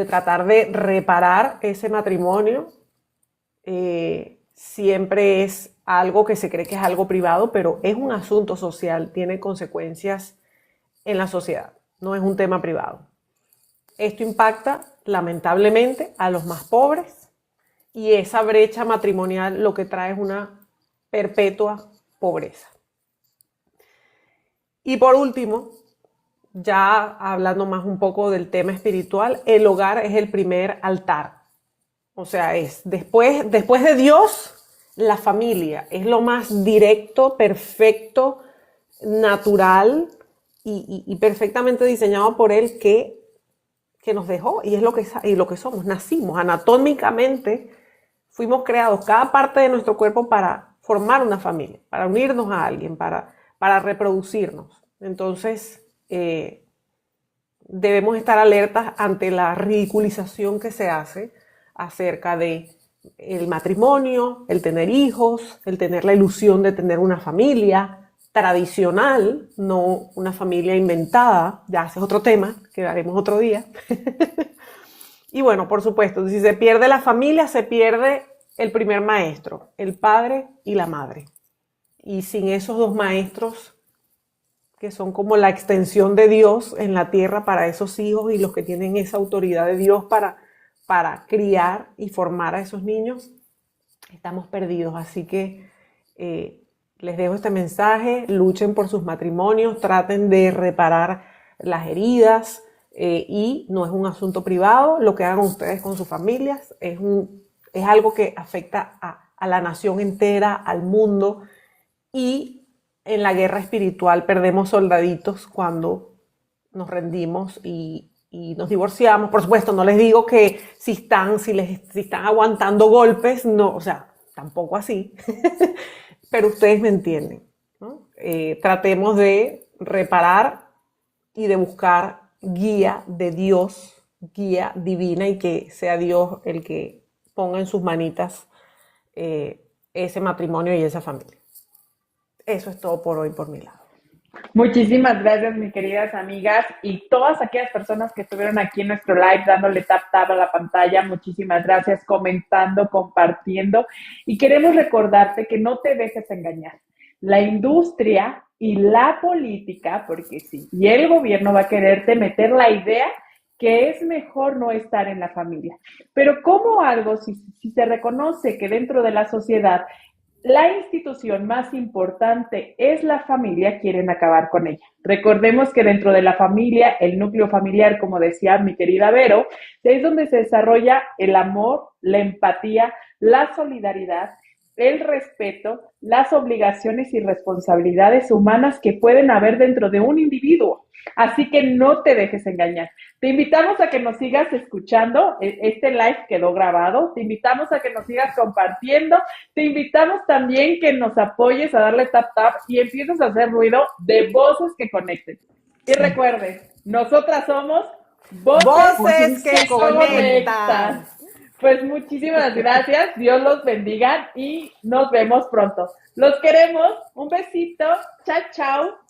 Speaker 3: tratar de reparar ese matrimonio. Siempre es algo que se cree que es algo privado, pero es un asunto social, tiene consecuencias en la sociedad, no es un tema privado. Esto impacta lamentablemente a los más pobres y esa brecha matrimonial lo que trae es una perpetua pobreza. Y por último, ya hablando más un poco del tema espiritual, el hogar es el primer altar. O sea, es después de Dios, la familia es lo más directo, perfecto, natural y perfectamente diseñado por Él que nos dejó y es lo que somos. Nacimos anatómicamente, fuimos creados cada parte de nuestro cuerpo para formar una familia, para unirnos a alguien, para reproducirnos. Entonces, debemos estar alertas ante la ridiculización que se hace acerca de el matrimonio, el tener hijos, el tener la ilusión de tener una familia tradicional, no una familia inventada. Ya ese es otro tema que daremos otro día. Y bueno, por supuesto, si se pierde la familia, se pierde el primer maestro, el padre y la madre. Y sin esos dos maestros, que son como la extensión de Dios en la tierra para esos hijos y los que tienen esa autoridad de Dios para criar y formar a esos niños, estamos perdidos. Así que les dejo este mensaje, luchen por sus matrimonios, traten de reparar las heridas y no es un asunto privado, lo que hagan ustedes con sus familias es es algo que afecta a la nación entera, al mundo, y en la guerra espiritual perdemos soldaditos cuando nos rendimos y nos divorciamos. Por supuesto, no les digo que si están aguantando golpes, no, o sea, tampoco así, pero ustedes me entienden, ¿no? Tratemos de reparar y de buscar guía de Dios, guía divina, y que sea Dios el que ponga en sus manitas ese matrimonio y esa familia. Eso es todo por hoy, por mi lado.
Speaker 2: Muchísimas gracias, mis queridas amigas, y todas aquellas personas que estuvieron aquí en nuestro live dándole tap a la pantalla. Muchísimas gracias, comentando, compartiendo, y queremos recordarte que no te dejes engañar. La industria y la política, porque sí, y el gobierno va a quererte meter la idea que es mejor no estar en la familia. Pero como algo, si se reconoce que dentro de la sociedad la institución más importante es la familia, quieren acabar con ella. Recordemos que dentro de la familia, el núcleo familiar, como decía mi querida Vero, es donde se desarrolla el amor, la empatía, la solidaridad, el respeto, las obligaciones y responsabilidades humanas que pueden haber dentro de un individuo. Así que no te dejes engañar. Te invitamos a que nos sigas escuchando. Este live quedó grabado. Te invitamos a que nos sigas compartiendo. Te invitamos también que nos apoyes a darle tap y empieces a hacer ruido de voces que conecten. Y recuerden, nosotras somos
Speaker 3: Voces que conectan.
Speaker 2: Pues muchísimas gracias. Dios los bendiga y nos vemos pronto. Los queremos. Un besito. Chao, chao.